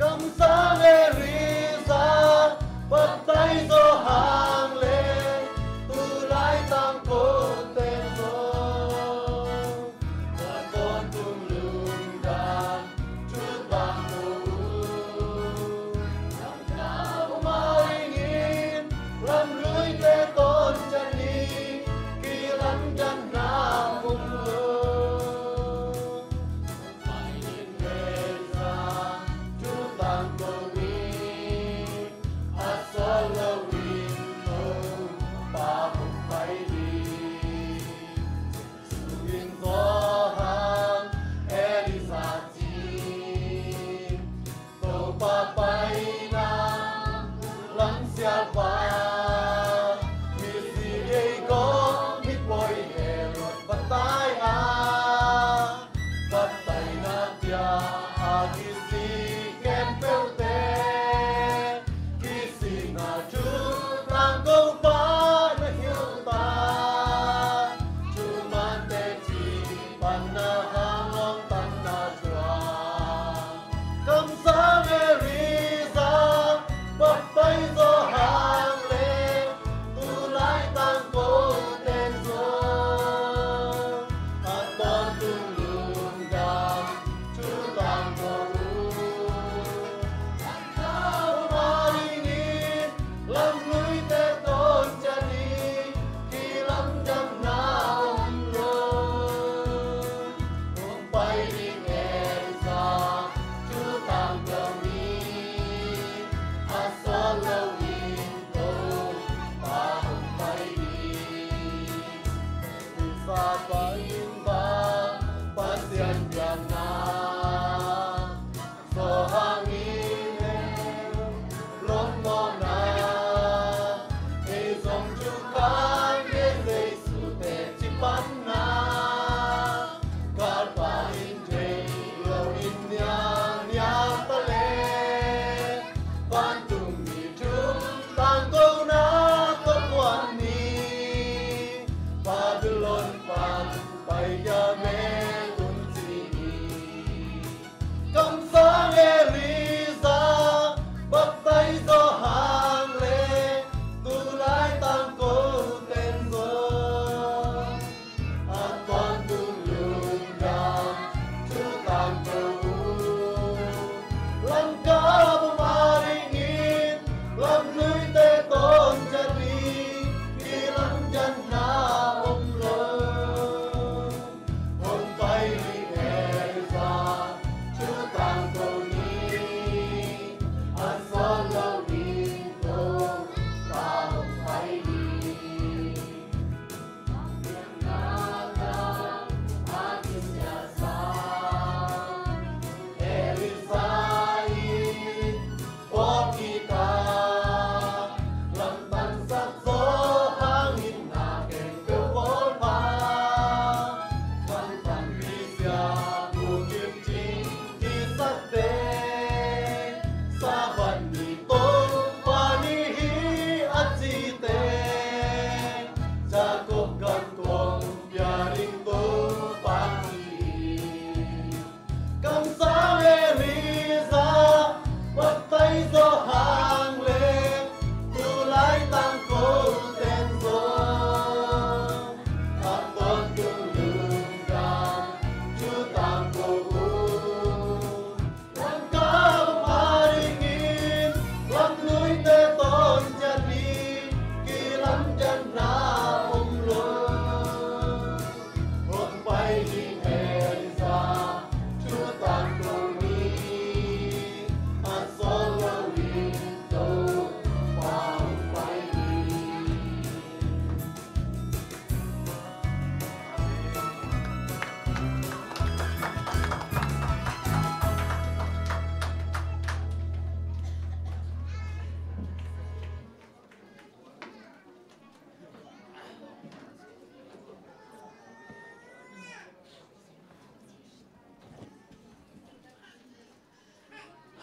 cầm sáng lê ri ra bắt tay gió hàng lê tu lái tăng cố tên gió và con tung lưng đàn chút vàng cổ làm cả mai nghìn làm lưới tê tôn chân đi khi lắm chân nào cùng lương phải nhìn về ra chút vàng cổ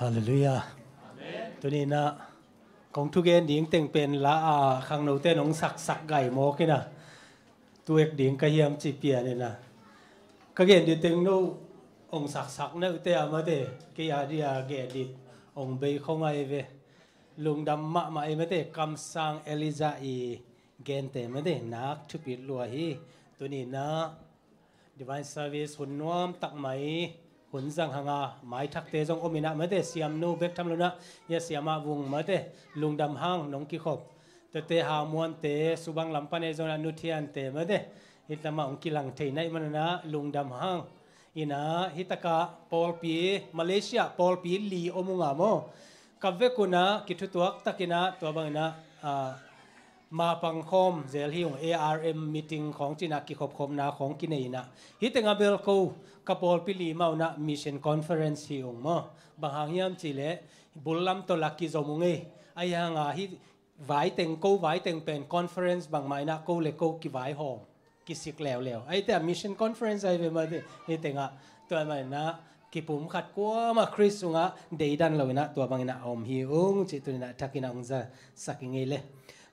Hallelujah.ตัวนี้นะของทุกเอ็นดิ้งเต็งเป็นละข้างโน้ตเต้นองสักไก่โมกินะตัวเอกดิ้งกระเทียมจีเปียเนี่ยนะก็เห็นดิเต็งโน้องสักเนี่ยเตะมาเตะกี่อาเดียเกดิ องเบย์คงไอเวลุงดำมาเอไม่ได้กำสังเอลิซาอีเกนเตไม่ได้นักทุบิดลัวฮีตัวนี้นะ Divine Service หุ่นน้อมตักไหมหุ่นจังหางาหมายทักเตจงอมินะไม่ได้เสียมนูเบกทำลุนะยาเสียมาวงไม่ได้ลุงดำห้างน้องกิขบแต่เตหามวนเตสุบังลำปันเอจงนุเทียนเตไม่ได้ฮิตมาองกิลังเทในมันนะลุงดำห้างอินะฮิตกะปอลปีมาเลเซียปอลปีลีอมุงามโมกับเวกุนะกิทุตัวตักินะตัวบางนะมาปังคมเซลฮิว ARM meeting ของจีนักกิขบคมนาของกินเองนะฮิตงาเบลกูกับปอลปีลีมานะมิชชั่นคอนเฟอเรนซ์ฮิวมบางหางยามจีเลบุลลัมตัวลักกิจมุงเอไอหางฮิไว้เต็งกูไว้เต็งเป็นคอนเฟอเรนซ์บางไม่นะกูเลกูกิไว้หอมกิสิกแล้วไอแต่มิชชั่นคอนเฟอเรนซ์ไอเป็นมาดิฮิตงาตัวไม่นะกิปุ่มขัดกัวมาคริสต์งะเดียดันเรานะตัวบางนะอมฮิวงจิตุนะทักินะองจะสักยังไงเลย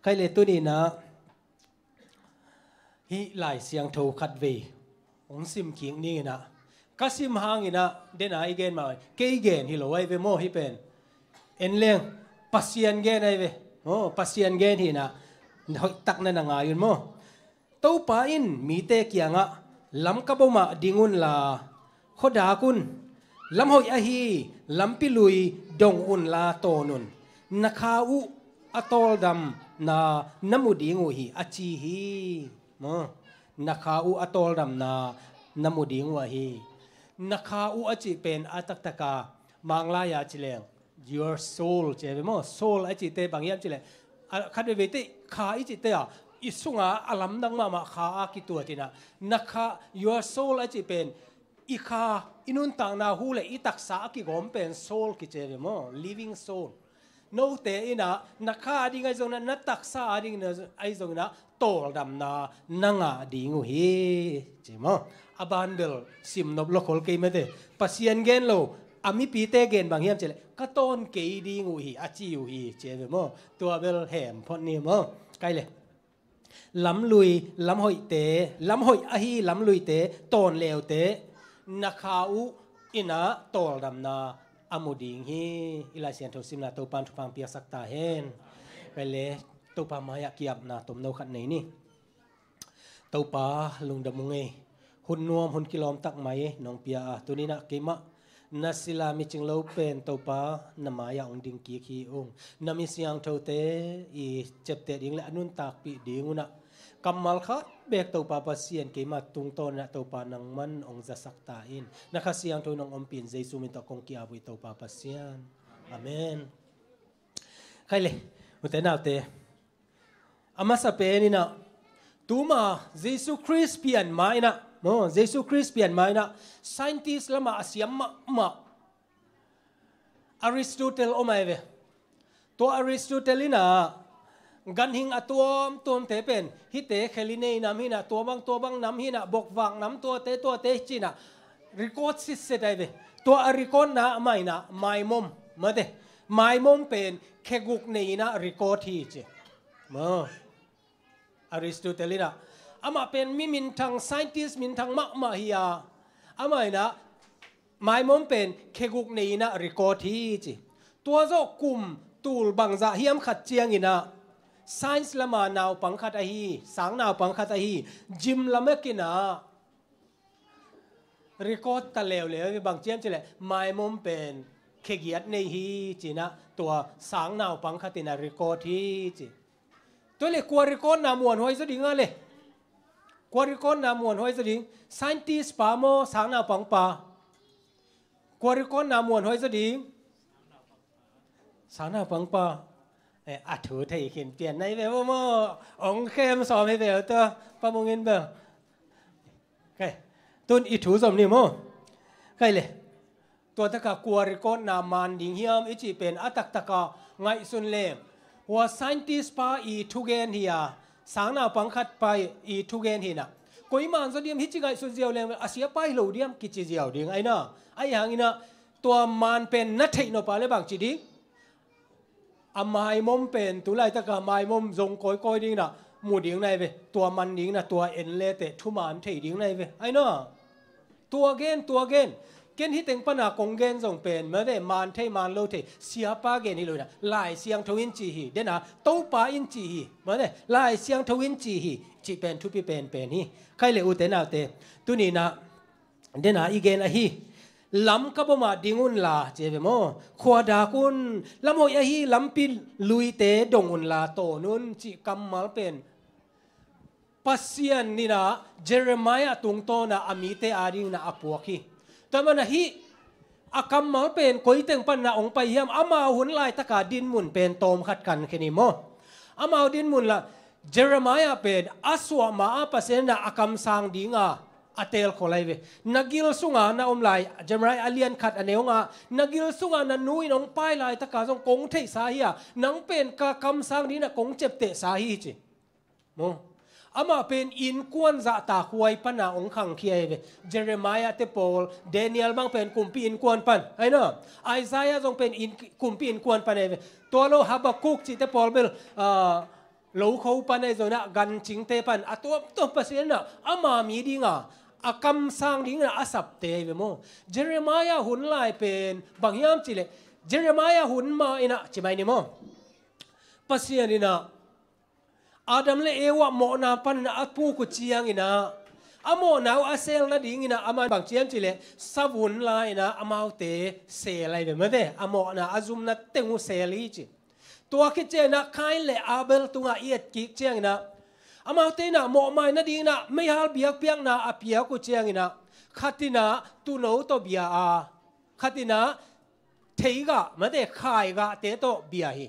ใครเลยตัวนี้นะฮิไลเสียงโทขัดเวองซิมขิงนี่นะก็ซิมหางนะเดน่าอีเกนมาเกย์เกนฮิโลไอเวโมฮิเป็นเอ็นเลี้ยงปัสเซียนเกนไอเวโอ้ปัสเซียนเกนฮินะตักนั่นงายุนโมตัวป้าอินมีเตกียงะลำกับมาดิงุนลาขดากุนลำหอยอาฮีลำปิลุยดงอุนลาโตนุนนักขาอุอัตอลดำนาน้ำมุดีงูฮีอาชีฮีนักขาอุอัตอลดำนาน้ำมุดีงูฮีนักขาอุอาชีเป็นอัตตะกามังลายาจิเลง your soul เจ็บมั้ย soul อาชีเตบางอย่างจิเลงคัดเวทีขาอาชีเตอะอิสุงาอลัมดังมาขาอากิตัวตินะนักขา your soul อาชีเป็นอีขาอินุนต่างนาหูเลยอีตักษากิกอมเป็น soul กิเจริมอ living soul โนเตอินะนักขาดิ่งไอจงนั้นนักตักษาดิ่งไอจงนั้นโตดำนานังอาดิ่งหูเจมออบันเดลซิมนบล็อกโอลเกย์ไม่ได้ปัสยันเกนโลอามิปีเตเกนบางอย่างเจเลยก็ต้นเกย์ดิ่งหูอาจิวเจมอตัวเบลแหมพอนี่มอใกล้เลยลำลุยลำหอยเตลำหอยอาฮีลำลุยเตต้นเลวเตนักข่าวอินะโตดำนาอมุดิงฮีอิลาเซียนทุสิมนาตัวปันทุพังเปียสักตาเฮนไปเลยตัวปามายากียบนาตุมโนขัดไหนนี่ตัวปาลุงดมุงเอหุ่นนวมหุ่นกิโลมตักไหมน้องเปียตัวนี้นะเกมะนัสศิลามิจิงเลวเป็นตัวปานามายาองดิงกีขีองนามิเสียงเท่าเตอีเจ็บเตดิงและนุนตากปีดิงุนะกำมัลค่ะเบกตัวปาปัสเซียนเกมาตุงโตนะตัวปานังมันองจะสักตาอินนักเสียงตัวนังอมปินเจสุมิตะคงกีอาบุยตัวปาปัสเซียนอาเมนใครเลยอุตเตนาเตอามาสเปนินะตัวมาเจสุคริสเปียนมาอินะโน้เจสุคริสเปียนมาอินะไซน์ติสละมาอาเซียมมาอริสโตเติลโอมาเวตัวอริสโตเติลินะกันหิงอตัวเตเป็นฮิเตเคลินีน้ำหินะตัวบางน้ำหินะบกวังน้ำตัวเตจีนะรีคอร์ดสิเสได้เวตัวรีคอร์ดนะไม่นะไม่มุมมาเดไม่มุมเป็นเคกุกนี่นะรีคอร์ดที่เจมาอริสโตเตลินะอามาเป็นมินทางไซน์ติสมินทางมาฮิยาอามานะไม่มุมเป็นเคกุกนี่นะรีคอร์ดที่เจตัวโจกุมตูลบังจะเฮียมขัดเจียงอินะScience lama naw pangkhat ahi sang naw pangkhat ahi gym lama kina record ta lew bang chem chile mai mom pen khegiat nei hi china tua sang naw pangkhat ina record hi chi to le kwa record na muan hoi sa ding ale kwa record na muan hoi sa ding scientist pa mo sang naw pang pa kwa record na muan hoi sa ding sang naw pang paอาถูไทยเขียนเปลี่ยนในแบบว่าองเข้มสอบให้แบบตัวประมงเงินแบบใครต้นอิถูสมนี่มั้งใครเลยตัวตะกากลัวริโกนนามันดิ่งเฮียมอิจิเป็นอัตตะกาไงสุนเล่ว่า scientist ป้าอีทุเกนเฮียสางนาปังคัดไปอีทุเกนเฮียนะกุยมันจะเดียมฮิจิไงสุนเจียวเลยอาเซียไปเหล่าเดียมกิจเจียวดิ่งไอ้น่ะไอ้อย่างนี้นะตัวมันเป็นนัทเทโนปาเลยบางจีดิ่งอาไม้มอมเป็นตัวไรตะกาไม้มอมทรงก้อยดิ้งนะหมู่ดิ้งในเวตัวมันดิ้งนะตัวเอ็นเลเตทุมานเทดิ้งในเวไอ้น่ะตัวเกน เกณฑ์ที่เต็งปนากงเกณฑ์ส่งเป็นเมื่อได้มันเทมันโลเทเสียป้าเกณฑ์นี่เลยนะลายเสียงทวินจีฮีเดนะโตป้าอินจีฮีเมื่อได้ลายเสียงทวินจีฮีจีเป็นทุบเป็นฮีใครเลยอุเตนาเตตุนีนะเดนะอีเกณฑ์อะฮีล้ำกับมาดิ่งอุนลาเจ็บมั้งขวาดากุนลำหอยฮีลำปีลุยเตดงอุนลาโตนุนจีกำมาเป็นปัสยันนี่นะเจเรมายตุงโตนะอามิเตอาริงนะอปวกีแต่มันนะฮีอากำมาเป็นคอยเต็งปันนะองไปเยี่ยมอามาหุ่นลายตะกาดินมุนเป็นโตมขัดกันแค่นี้มั้งอามาดินมุนละเจเรมายเป็นอาสวามาปัสยันนะอากำสังดิ่งอาเตลโคไลเวนักกิลสุงานะลายเจเรมายอาเลียนขัดอันเนวงานักกิลสุงานะนุยน้องไปลายตะกาทรงกงเทสาฮีนังเป็นกากำสังนี้นะกงเจ็บเตสาฮีจีมั้งอามาเป็นอินกวนจะตาควายปันนาองขังเคียเวเจเรมายาเตโปลเดเนียลบางเป็นกุมปีอินกวนปันไอ้เนาะไอซายาทรงเป็นอินกุมปีอินกวนปันเวตัวโลฮับกุกจิเตโปลเบลโลเขาปันไอโซนะกันจิงเตปันอะตัวปัสเซนนะอามามีดิ่งอากำสังดิ่งนะอาสับเตเวโมเจเรมายาหุ่นลายเป็นบางยามจิเลเจเรมายาหุ่นมาอินะจิไม่เนี่ยโมปัสเซนนี่นะอาดัมเลเอวะโมนาปันนะอัปูกุจียงอินะอโมนาวอาเซลนะดิ่งอินะอามันบางเชียมจิเลสับหุ่นลายนะอามาเตเซลัยเวมเดอโมนะอาซุมนะเตงูเซลีจิตัวคิดเจนะใครเลอาเบลตุงอาเอียดกิกเจียงนะอามาเตนะโมไม่นะดิ่งนะไม่ฮัลเบียกเปียงนะอาเปียกุเจียงอินะขัดตินะตุโนโตเบียอาขัดตินะเทกะมเดขายกะเตโตเบียฮี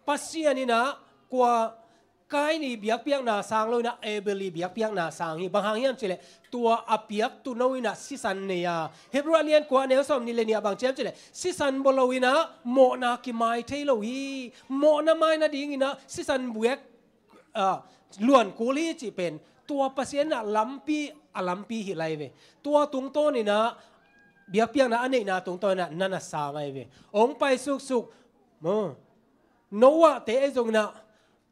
ปัสเซียนี่นะกว่ากายนี่เบียกเปียกนาสางเลยนะเอเบลีเบียกเปียกนาสางนี่บางครั้งยังเจเลตัวอเปียกตุนวินะสิสันเนียเฮบรูเลียนกว่าเนลสอมนี่เลยเนี่ยบางเจมเจเลสิสันบอลวินะโมนากิไมเทโลฮีโมนาไมนะดิ่งนะสิสันเบียกล้วนกุลีจีเป็นตัวเปอร์เซ็นต์นะลัมปีหิไลเวตัวตุงโตนี่นะเบียกเปียกนะอันนี้นะตุงโตนะนั่นนะสางไอเวองไปสุกโมโนวะเตไอจงนะ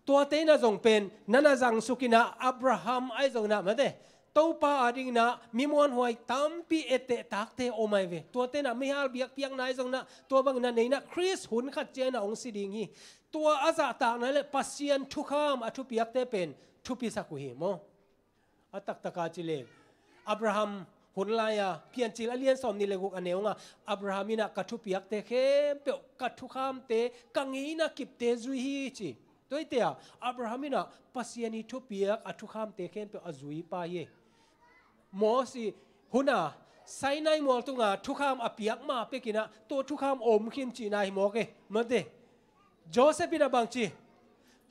ตัวเตนะจงเป็นนั่นนะจังสุกินะอับราฮัมไอจงนะมาเดตัวป้าอดิ่งนะมีมวลหวยตั้มปีเอเตตักเตโอไมเวตัวเตนะไม่ฮัลเบียกเปียงนายจงนะตัวบางนั้นนี่นะคริสหุ่นขัดเจนะองสิดิ่งฮีตัวอาซาตากนั่นแหละปัสยันทุกข้ามอทุเปียกเตเป็นทุปิสักหิโมอัตักตะกาจิเลอับราฮัมหุ่นลายเพียนจิลเลียนสอมนี่เลยกุกอันเนวงะอับราฮัมนะกัดทุเปียกเตเข้มเปียกัดทุกข้ามเตกังฮีนะกิบเตจุยฮีจีตัวเตียอับราฮัมนะปัสยานิทุเปียกอัทุกข้ามเตเข้มเปียอจุยปายโมสิหุ่นไซนายมอลตุงทุกข้ามอเปียกมาเปกินะตัวทุกข้ามอมขินจีนายโมเกมันเดโจเซฟินะบางจี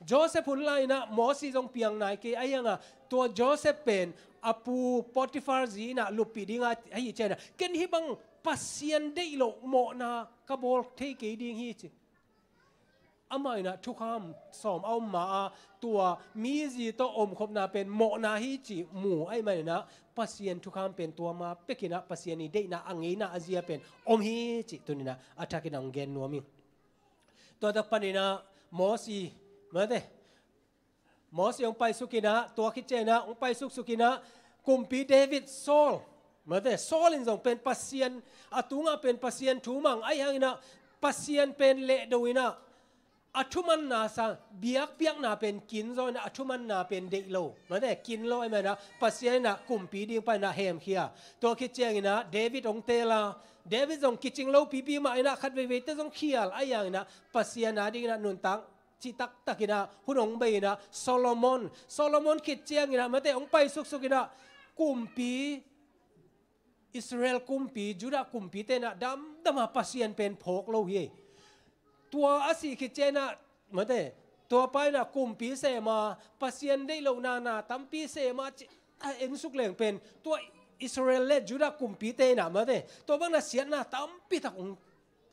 โจเซฟหุ่นลายนะมอสิจงเปียงนายเกไอยังตัวโจเซฟเป็นอปูปอติฟาร์จีนะลุปีดิ่งไอเจนะเกนฮิบังปัสยันได้โลโมนากบอลเทเกดิ่งฮิจิอามานะทุกคำสอมเอามาตัวมีจีโตอมคบนาเป็นโมนาฮิจิหมู่ไอ้ไม่นะปัสยันทุกคำเป็นตัวมาเป็กินะปัสยันนี่ได้นะอังเงินะอาเซียเป็นอมฮิจิตัวนี้นะอัฐกินังเกนนัวมิตัวตักปนินะมอสีมาเดมอสีองไปสุกินะตัวคิดเจนะองไปสุกินะกุมปีเดวิดโซลมาเดโซลินจงเป็นปัสยันอตุงเป็นปัสยันถูมังไอ้ยังนะปัสยันเป็นเละดูนะอัทุมันนาสังเบียกเปียกนาเป็นกินโซนะอัทุมันนาเป็นเดโลมาได้กินโลไอ้แม่นะปัสยันนะกุมปีดิ่งไปนะเฮมเคียตัวคิดเจงนะเดวิดองเตลาเดวิดจงกิจงโลปีมาไอ้นะขัดเวเตจงเคียลไอ้ยังนะปัสยันนะดิ่งนะนุนตังจิตักตักินะหุ่นองเบนะโซโลมอนคิดเจงนะมาได้องไปสุกนะกุมปีอิสราเอลกุมปีจุดากุมปีเตนะดำมาปัสยันเป็นพกโลเยตัวอาศิคิดเจนะมาเดตัวไปนะกุมปีเสมาปัสยันได้โลนาตั้มปีเสมาเอ็นสุกเหลงเป็นตัวอิสราเอลเลจุดากุมปีเตนะมาเดตัวบางน่ะเสียนะตั้มปีตักอง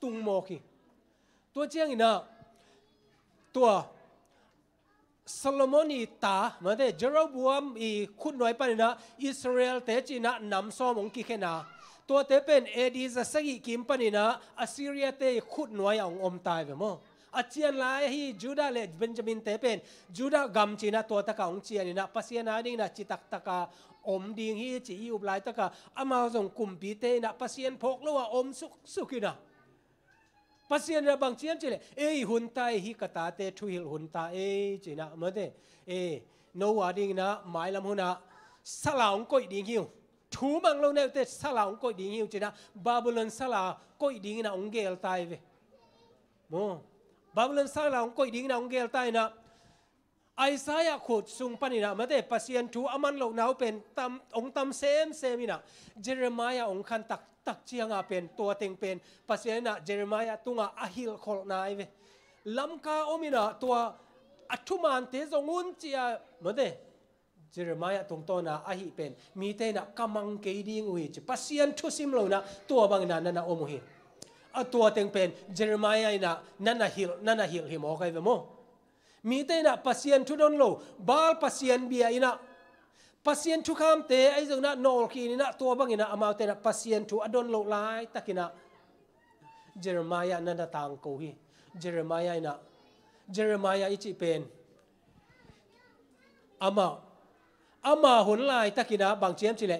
ตุงโมกีตัวเจียงอีนะตัวโซโลมอนีตามาเดเจโรบัวมอีคุณน้อยปานนะอิสราเอลเตจินะนำซ้อมองกิเคนะตัวเตเป็นเอดีจะสกิกิมปานินะอัสซีเรียเตขุดหน่วยองอมตายไปมั้ง อาเจียนลายฮีจูดาเลเบนจามินเตเป็นจูดากำจีนะตัวตะกาองเจียนี่นะปัสยานาดิ้งนะจิตักตะกาอมดิ้งฮีจีอุบลายตะกาอามาส่งกุมปีเตนะปัสยานพกลัวอมสุกินะปัสยานะบางเจียนจีเลหุ่นตายฮีกตาเตทุยหุ่นตาจีนะมาเตโนวาดิ้งนะหมายลำหัวนะสลาองก้อยดิ้งหิวทูมังเราเนี่ยเตสลาองก้อยดิ้งหิวจีนะบาบิลอนสลาก้อยดิ้งนะองเกลตายเวโมบาบิลอนสลาองก้อยดิ้งนะองเกลตายนะไอซายาขุดสุงปนินะมาเตปัสยันทูอามันโลกนาเป็นองตำเซมินะเจเรมายาองคันตักเชียงอาเป็นตัวเต็งเป็นปัสยันนะเจเรมายาตุงอาอหิลขอลนายเวลำกาอมินะตัวอัตุมันเตจงุนเจียมาเตเจเรมายาตรงต้นนะอหิเป็นมีเตนะกำมังเกดิงอุยปัสยันทุสิมโลนะตัวบางนั้นนั่นอมุหิตัวเต็งเป็นเจเรมายานะนั่นหิลหิมอไกเวโมมีเตนะปัสยันทุดนโลบาลปัสยันเบียอินะปัสยันทุกคำเตไอจงนะโนลกีนี่นะตัวบางอินะอามาเตนะปัสยันทุอดนโลไลตะกินะเจเรมายานั่นต่างกูฮีเจเรมายาอินะเจเรมายาอิจิเป็นอามาหุ่นลายตะกินะบางเจียมจิเล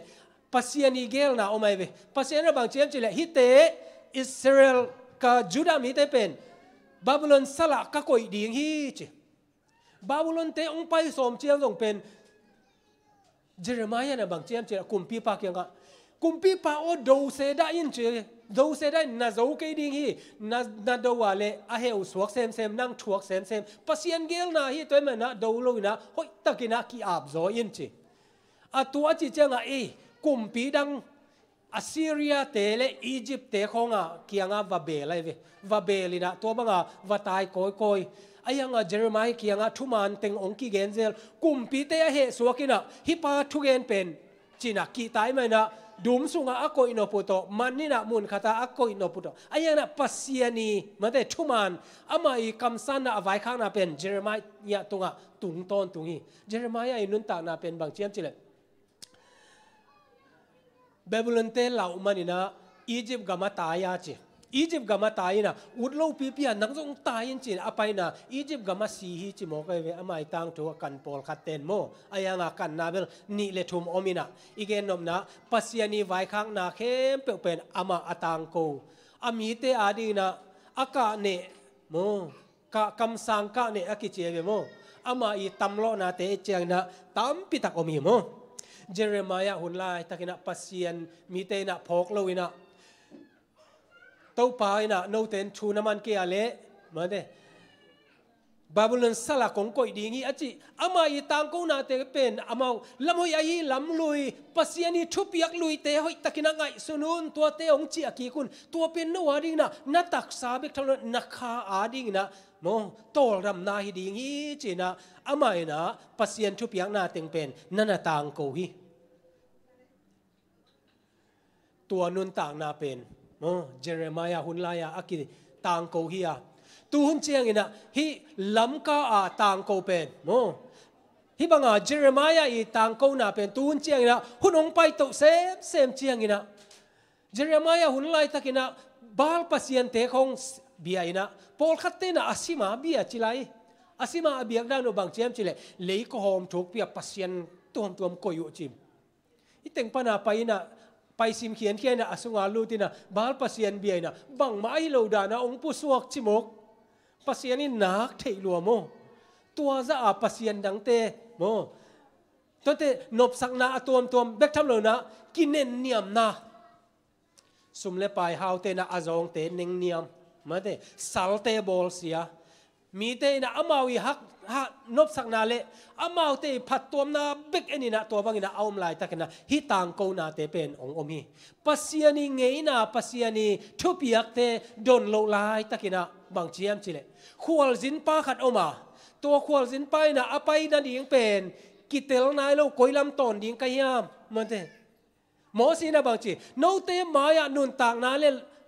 ปัสยันอีเกลนะโอไม่เวปัสยันนะบางเจียมจิเลฮิเตอิสราเอลกับยูดาห์มีเตเป็นบาบิลอนสละกะกอยดิ่งฮีจิบาบิลอนเตองไปสมเจียงส่งเป็นเจเรมายานะบางเจียมจิกุมปีปากยังกะกุมปีปาโอดูเซได้ยินเจดูเซได้น่าจะโอเคดิ่งฮีน่าดูว่าเลอาเฮอุสวกเซมนั่งถวกเซมปัสยันเกลนะฮีตัวมันนะดูโลนะหอยตะกินะกีอาบโซยินจิตัวจิเจียงกุมปีดังอัสซีเรียเตเลอียิปต์เตคงเกียงวาเบลเลยวาเบลินะตัวบังวาตายโกยไอ้ยังเจเรมายเกียงทุมันเต็งองค์กิเกนเซลกุมปีเตะเหสวกินะฮิปาทุเกนเป็นจีนักกีตายไหมนะดุมสุงอโกอินอปุโตมันนี่นะมุนคาตาอโกอินอปุโตไอ้ยังนะปัสยานีมันเตทุมันอามาอีคำสันนะไว้ข้างนะเป็นเจเรมายเนี่ยตุงตุงต้นตุงฮีเจเรมายอินุนตานะเป็นบางเจียมจิเลบาบิลอนเตเหล่ามันนี่นะอียิปต์กามาตายจีอียิปต์กามาตายนะอุดโลปีเปียนักจงตายจีอภัยนะอียิปต์กามาสีฮีจิโมกเวอมาอีตังตัวกันปอลขัดเตนโมอายังกันนาเบลนี่เลทุมอมินะอีเกนนมนะปัสยานีไว้ข้างนาเข้มเปเป็นอามาอตังโกอามีเตอาดีนะอากาเนโมกะคำสังกะเนอากิเจเวโมอามาอีตัมโลนาเตเจียงนะตัมปิตักอมีโมเจเรมายาหุ่นลายตะกินะปัสยันมีเตนะพกโลวินะเต้าปายนะโนเตนชูน้ำมันเกียเละมาเดบาบิลอนสละของก้อยดีงี้อจิอามาอีตังกูนาเตเป็นอามาลำหอยอาฮีลำลุยปัสยันนี่ทุบยักลุยเตหอยตะกินะไงสุนุนตัวเตองจีอากีคุณตัวเป็นนวาดินะนัตักซาบิกทำนักขาอาดิงนะโมโตรำนาฮิดีงี้จีนะอามาอีนะปัสยันทุบยักนาเต็งเป็นนั่นต่างกูฮีตัวนุนต่างนาเป็นเจเรมายาหุ่นลายอากิต่างกูฮีตูหุ่นเจียงอินะฮิล้ำก้าต่างกูเป็นฮิบังเจเรมายาอีต่างกูนาเป็นตูหุ่นเจียงอินะหุ่นองไปตุเซมเจียงอินะเจเรมายาหุ่นลายตะกินะบาลปัสยันเตคงเบียอินะพอลขัดเตนะอาซิมาเบียจิไลอาซิมาเบียกด้านบางเจียมจิเลเลยก็หอมถูกเปียปัสยันตัวมกอยจิมอีเต็งปนาไปนะไปซิมเขียนนะอสุงาลูตินะบาลปัสยันเบียนะบังไม้โลดานะองค์ผู้สวกจิมกปัสยันนี่นักเทลัวโมตัวจะอาปัสยันดังเตโมตัวเตนบสักนาตัวเบกทำเลยนะกินเนนเนียมนะสุมเลปายฮาวเตนะอาจงเตเนงเนียมมาเตสัลเตบอลเสียมีเตนะอามาวิฮักนบสักนาเลอามาเตผัดตัวนาเบกเอนี่นะตัวบางนะเอามลายตะกันนะฮิตังกูนาเตเป็นองอมีปัสยานีเงยนะปัสยานีทุบยักเตโดนโลลายตะกันนะบางเชียมจิเลขวลสินป้าขัดออกมาตัวขวลสินป้านะอภัยนั่นเองเป็นกิเตลนายโลกอยลำต้นดิ้งกายามมันเตหมอสีนะบางจีโนเตมายานุนต่างนาเล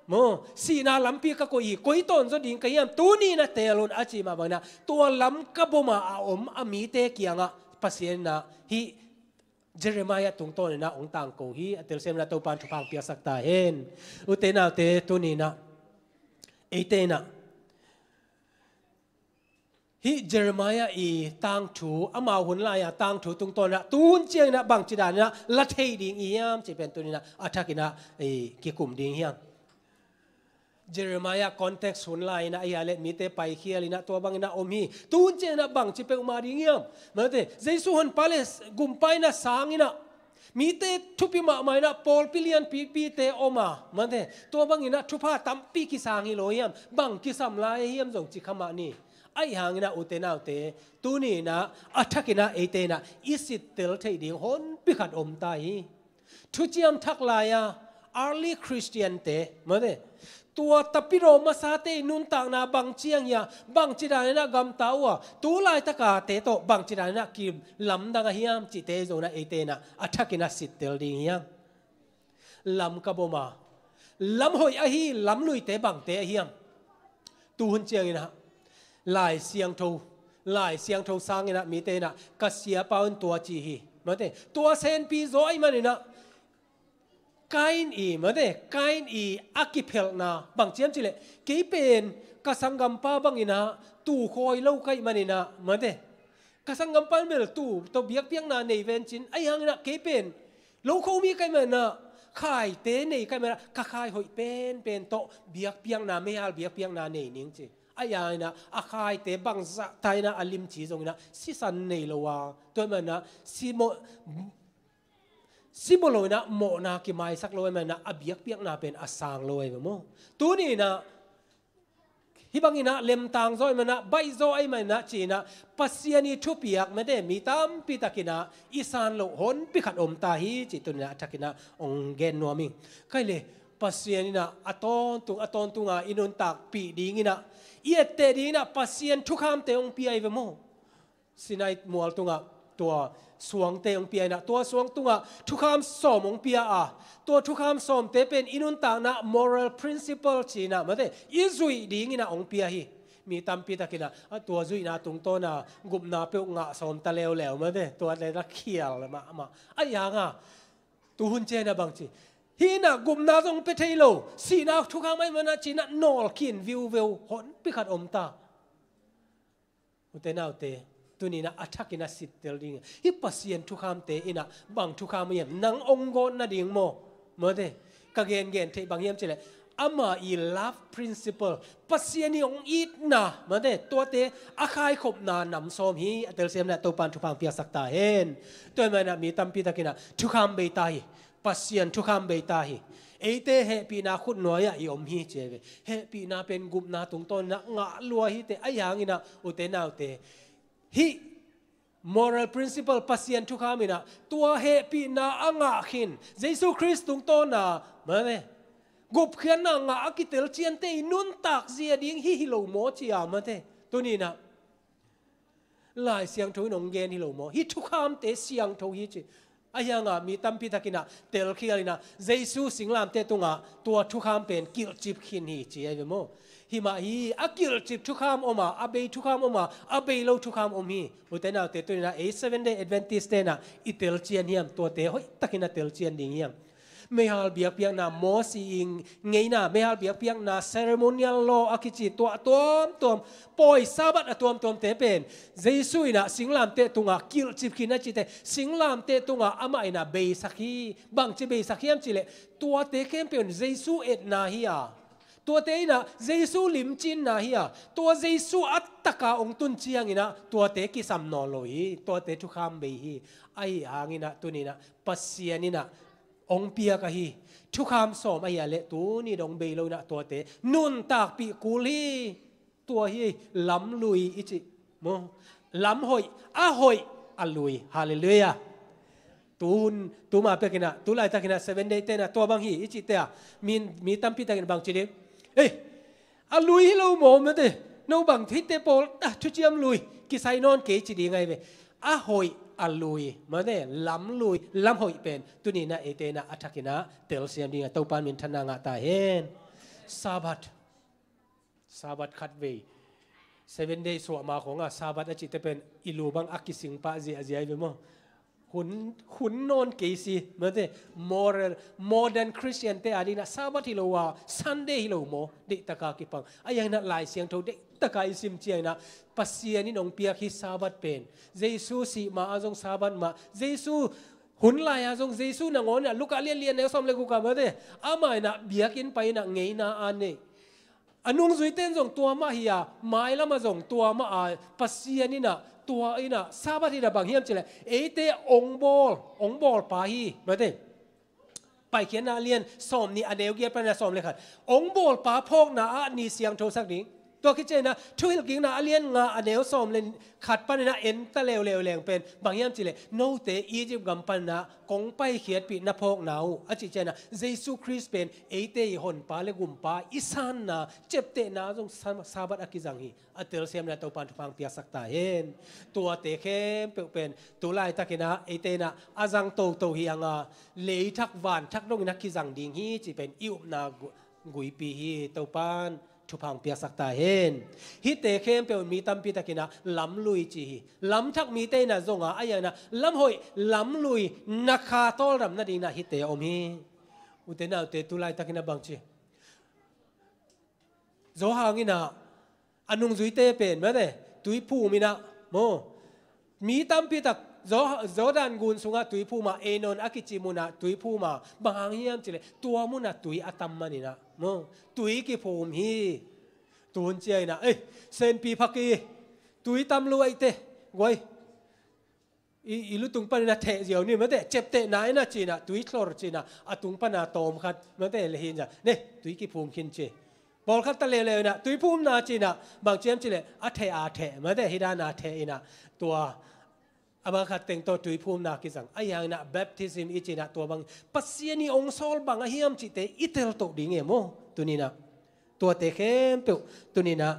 โมสีนาลำปีกะกุยกุยต้นจนดิ้งกายามตัวนี้นะเตลุนอาจีมาบางนะตัวลำกะบุมาอาอมอามีเตเกียงะปัสยันนะฮิเจเรมายาตรงต้นนะองต่างกูฮีเตลเซมนะตัวปานทุพังเปียสักตาเห็นอุเตนาเตตัวนี้นะเอเตนะ ฮิเยเรมายาอีตังถูอามาหุ่นลายตังถูตรงต้นนะตูนเจียงนะบางจิดานะละเทดิ่งเยี่ยมจะเป็นตัวนี้นะอัฐกินะกิกุมดิ่งเฮียงเยเรมายาคอนเท็กซ์หุ่นลายนะไอ้อะไรมีแต่ไปเคียลินะตัวบางนะอมฮีตูนเจียงนะบางจะเป็นมาดิ่งเยี่ยมมาเถอะเจสุหันพาเลสกุมไปนะสางนะมีแต่ทุพิมาไม่นะปอลพิเลียนปีเตออกมามาเถอะตัวบางนะทุพาตั้มปีกิสางฮิโลเยี่ยมบางกิสามลายเยี่ยมส่งจิขมานี่ไอ้หางนะอุเทนาอุเตตัวนี้นะอัฐกินะเอเตนะอิสิตเตลเทดิ่งหนปิขัดอมตายทุจยมทักลายearly Christian เตมาเถอะตัวตับปิโรมาซาเตนุนต่างนาบางเชียงยาบางจิดานะกำตาวะตัวลายตะกาเตโตบางจิดานะกิมลำดังเฮียมจิเตโซนะเอเตนะอัฐกินะสิตเตลดิ่งเฮียงลำกบมาลำหอยอาฮีลำลุยเตบางเตเฮียมตัวหุ่นเชียงนะลายเสียงโทสร้างนะมีเตนะกัสเสียปาวนตัวจีฮีมาเตตัวเซนปีโซไอมันนี่นะไกน์อีมาเตไกน์อีอากิเพลนะบางเจียมจิเลกี่เป็นกสังกัมปาบางอินะตู่คอยเล่าไกมันนี่นะมาเตกสังกัมปาเมลตู่ตัวเบียกเบียงนาในเวนจินไอหังนะกี่เป็นเล่าเขามีไกมันนะขายเตในไกมันนะขายหอยเป็นโตเบียกเบียงนาไม่ฮัลเบียกเบียงนาในนิ่งจีไอ้ยานะอาคายเตบังซะไทยนะอลิมจีตรงนะสิสันในโลวาตัวมันนะสิโมโลนะโมนากิไมสักโลมันนะอเบียกเปียกนาเป็นอาสางโลยมั้งตัวนี้นะฮิบังอินะเล็มตางซอยมันนะใบซอยมันนะจีนะปัสยานีทุเปียกไม่ได้มีตามปีตะกินะอีสานโลหนปิขัดอมตาฮีจิตุนะตะกินะองเกนนัวมิงใครเลยปัสยานีนะอตอนตุงอินุนตักปีดีงินะเอียเตดีนะปัสยานทุกคำเตองปีไอเวโมสินายมัวตุงะตัวสวงเตองปีไอนะตัวสวงตุงะทุกคำสอมองปีอาตัวทุกคำสอมเตเป็นอินุนตักนะ moral principle จีนะมาเตอิจุยดีงินะองปีไอมีตามปีตะกินะตัวจุยนะตุงโตนะกุมนาเปียงะสอมตะเลวแล้วมาเตตัวอะไรนักเขียวเลยมาไอ้ยังตัวหุ่นเจนะบางทีฮีน่ะกุมนาตรงไปเทโลสีน่ะทุกครั้งไม่มันจีน่ะนอลกินวิวหอนปิขัดอมตาอุเตน่าอุเตตัวนี้น่ะอัฐกินะสิตเตลดิ่งฮิปัสยันทุกครั้งเตอิน่ะบางทุกครั้งไม่ยังนังองค์กรน่ะดิ่งโมเมื่อเดกะเกนเทบางยามเจเลยอามาอี love principle ปัสยันนี่องอีดน่ะเมื่อเดตัวเตอาคายขบนานำซ้อมฮีเตลเซียมน่ะตัวปันทุกครั้งเปียสักตาเห็นตัวมันน่ะมีตามปีตะกินะทุกครั้งเบตายปัสยันทุกคำเบตาฮีเอเตเฮปีนาขุดน้อยอะยอมฮีเจเวเฮปีนาเป็นกุมนาตรงต้นนะงะลัวฮีเตไอยังอินะอุเตนาอุเตฮี moral principle ปัสยันทุกคำอินะตัวเฮปีนาอ่างะขินเยซูคริสต์ตรงต้นนะมาเนกุบเขียนนะงะกิเตลเชียนเตนุนตักเสียดิ้งฮีฮิโลโมจีอามาเตตัวนี้นะลายเสียงทุยนงเกนฮิโลโมฮีทุกคำเตเสียงทุยฮีไอ้ยังมีตั้มพิทักษ์นะเตลขี้อะไรนะเยซูสิงลามเตตุงะตัวทุกคำเป็นกิลจิบขินฮีจีไอ้เบโมฮิมาฮีอักกิลจิบทุกคำออกมาอาเบยทุกคำออกมาอาเบยโลทุกคำอมฮีอุเตน่าเตตุนะ7 day Adventist นะอิเตลเจียนเฮียมตัวเตหอยตักินะเตลเจียนดิ่งเฮียมไม่ฮัลเบียกเพียงนะโมซีอิงไงนะไม่ฮัลเบียกเพียงนะ ceremonial law อากิจิตัวปอยซาบัดตัวเตเป็นเยซูนะสิงลามเตตุงะกิลจิบขินนะจิเตสิงลามเตตุงะอามาอินะเบยสักฮีบางจิเบยสักฮีมจิเลตัวเตเข้มเป็นเยซูเอ็ดนาฮีอาตัวเตนะเยซูลิมจินนาฮีอาตัวเยซูอัตตะกาองตุนเชียงอินะตัวเตกิสัมนอโลฮีตัวเตทุกคำเบยฮีไอหางอินะตัวนี้นะปัสเซียนินะองเปียกะฮีทุกคำสอมไอ้ยาเละตัวนี่ดงเบลนะตัวเตนุนตากปีกุลีตัวฮีล้ำลุยอิจิโมล้ำหอยอาหอยอลุยฮาเลลูยาตูมาเปกินะตูไลตะกินะ7 day เตนะตัวบางฮีอิจิเตะมีตั้มพิตะกินะบางจีเดเอ้ยอลุยฮิโลโมมะเตโนบางทิเตโปทุจิยมลุยกิไซนอนเกจิดีไงเวอาหอยอลุยมาเนี่ยล้ำลุยล้ำหอยเป็นตัวนี้นะเอเตนะอัฐกินะเตลเซียมดีนะตัวปานมินทนางะตาเห็นซาบัดคัดเว7 day สวมาของซาบัดอจิตเป็นอิลูบังอักกิสิงปะเจียเวม หุ่นนอนเกษีเหมือนเดิมmodern Christian เตอดีนะซาบัติโลวา Sunday ฮิโลโมเด็กตะกากิปังไอ้ยังนั้นหลายเสียงทูเด็กตะกาอิสิมเจียนะปัสเซียนี่น้องเปียกฮิซาบัตเป็นเยซูสีมาอาจงซาบัตมาเยซูหุ่นลายอาจงเยซูนางอนเนี่ยลูกอาเลียนเนี่ยสมเลกุกามาเดอามานะเบียกินไปนะไงนะอันนี้อันนุ่งจุยเต้นส่งตัวมาเฮียไม้ละมาส่งตัวมาปัสเซียนี่นะตัวไอ้น่ะซาบัติระบางเฮียมจิเลยเตองบอลปาฮีมาเดไปเขียนนาเลียนสอมนี่อเดียวเกียร์ปนาสอมเลยค่ะองบอลปาพอกนานี่เสียงโทสักดิ้งตัวคิดเจนะช่วยกิงนาเลียนงาอเดียวสอมเลยขัดปันนะเอ็นตะเลวแรงเป็นบางเฮียมจิเลยโนเตอียิปต์กัมปันนะกงไปเขียนปีนาพอกนาวอจิเจนะเยซูคริสต์เป็นเตหอนปาเลกุมปาอิสานนะเจ็บเตนาจงซาบัตอากิจังฮีอัตเตอร์เซียมนะตัวปันทุพังเปียสักตาเห็นตัวเตเข้มเป็นตัวลายตะกินะเตนะอาจังโตเฮียงาเลยทักวันทักดงนักกิจังดิ่งฮีจีเป็นอิวนากุยปีฮีตัวปันทุพังเปียสักตาเห็นฮิเตเข้มเป็นมีตัมปีตะกินะล้ำลุยจีล้ำทักมีเตนะจงอาอย่างนะล้ำหอยล้ำลุยนักขาโตรำนั่นดีนะฮิเตอมฮีอุเตนะอุเตตัวลายตะกินะบางจีโจหางินะอันนุ่งจุยเตเป็นไหมเด้ตุยผู้มีนะโมมีตัมปีตักโจดันกุนสุงะตุยผู้มาเอนนอากิจิมุนะตุยผู้มาบางเฮียมจิเลตัวมุนะตุยอัตัมมานี่นะโมตุยกิภูมิฮีตุนเจียนะเซนปีพักีตุยตัมลุยเตไว้อีลุตุงปนนะเทเดียวนี่ไหมเด้เจ็บเตะไหนนะจีนะตุยคลอร์จีนะอตุงปนาโตมขัดไหมเด้เลยหินจ้ะเนี่ยตุยกิภูมิขินเจบอลคัตตะเลวนะตุยภูมินาจีนะบางเจียมจีเลยอาเทมาได้ฮิดานาเทอินะตัวอามาขัดเต็งตัวตุยภูมินากิสังไอ้ยังนะแบปทิซิมอิจีนะตัวบางปัสเซียนีองโซลบางเฮียมจิเตอิเตลโตดิ่งเอโมตัวนี้นะตัวเตเข้มเปียวตัวนี้นะ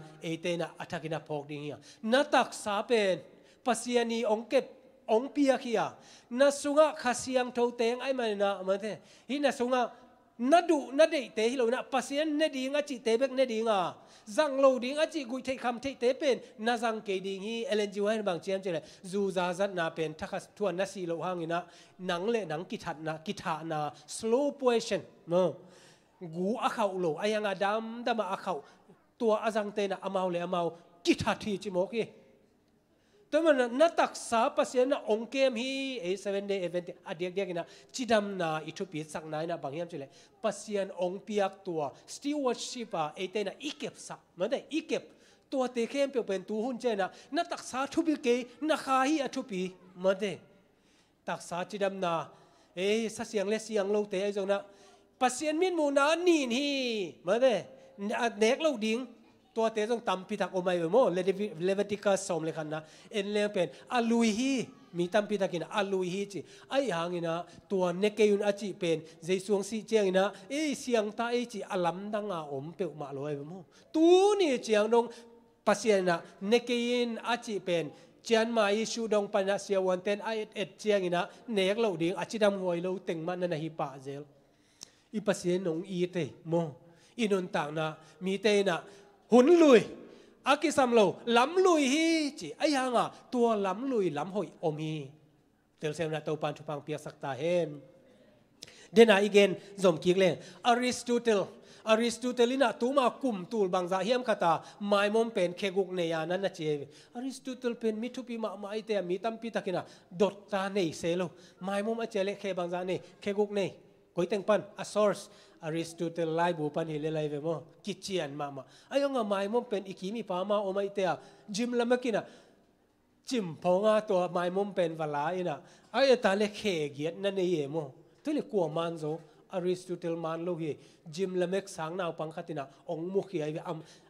เตนะอัฐกินะพอกดิ่งเฮียนัตักษาเป็นปัสเซียนีองเก็บองเปียขี้ยนัสุงะขเสียงโตเตงไอ้มันนะมันเถฮินัสุงะนัดูนัดเตะฮิโลนะปัสยันเนดีงาจิเตเบกเนดีงาจังโลดีงาจิกุยเทคำเทเตเป็นนาจังเกดีงีเอเลนจิวให้บางเชียนเจเลยจูซาจัดนาเป็นทักทวนนาซีโลหางินะหนังเละหนังกิทัดนะกิทานะ slow poison เนาะกูอาเขาโลไอยังอาดำมาอาเขาตัวอาจังเตนะอามาเลยอามากิทัดทีจิโมกีตัวมันนัตักษาปัสยันนะองเกมฮี7 day event อเดียกนะจิดำนาอิทุปีสักนายนะบางอย่างเจเลยปัสยันองเปียกตัว stewardship เตนะอีเก็บสักมันได้อีเก็บตัวเตเข้มเป็นตัวหุ่นเจนะนัตักษาทุบิเกนักขาฮีอทุปีมันได้ตักษาจิดำนาสัเสียงเลเสียงโลเตไอจงนะปัสยันมินมูนานีนฮีมันได้เน็กโลดิ้งตัวเตจงตัมพิทักโอไมเวโมเลวิติกัสสอมเลขันนะเอ็นเลเป็นอาลุยฮีมีตัมพิทักินะอาลุยฮีจีไอหางินะตัวเนเกยุนอาจิเป็นเจสวงสีเจียงนะเสียงตาจีอาลัมดังอาอมเปวมาลอยเวโมตัวนี่เจียงดงปัสยานะเนเกยินอาจิเป็นเจียนมาอิชูดงปนัสยาวันเตนไอเอ็ดเจียงนะเนกเหล่าดิ้งอาจิดำหวยเหล่าเต็งมันนั่นฮิปะเจลอีปัสยานงอีเตโมอินนต่างนะมีเตนะหุ่นลุยอากิสัมโลล้ำลุยฮีจีไอ้ยังอ่ะตัวล้ำลุยล้ำหอยอมีเตลเซมนาตัวปันทุพังเปียสักตาเห็นเดน่าอีกเกนจมกิกเลงอริสโตเตลินะตัวมากุมตูลบางจาเฮียมคาตาไม่มอมเป็นเคกุกเนียนั่นนะเจอริสโตเตลเป็นมิทุปีมาไอเตมีตัมปีตะกินะดดตาเนยเซโลไม่มอมอเจเลเคบางจาเนเคกุกเนยก้อยเต็งปันอซอร์สอริสโตเตลไลบูปันเฮเลไลเวโมกิจเจียนมาไอ้ยังไงไม่มอมเป็นอีกีมีปามาโอมาอิเตะจิมละเมื่อกี้นะจิมพองาตัวไม่มอมเป็นวลาอินะไอ้ตาเล็กเคเกียรนั่นเองโมตัวเล็กกลัวมันโซอริสโตเตลมันโลฮีจิมละเมื่อสังนาวปังคัตินะองมุขีไอ้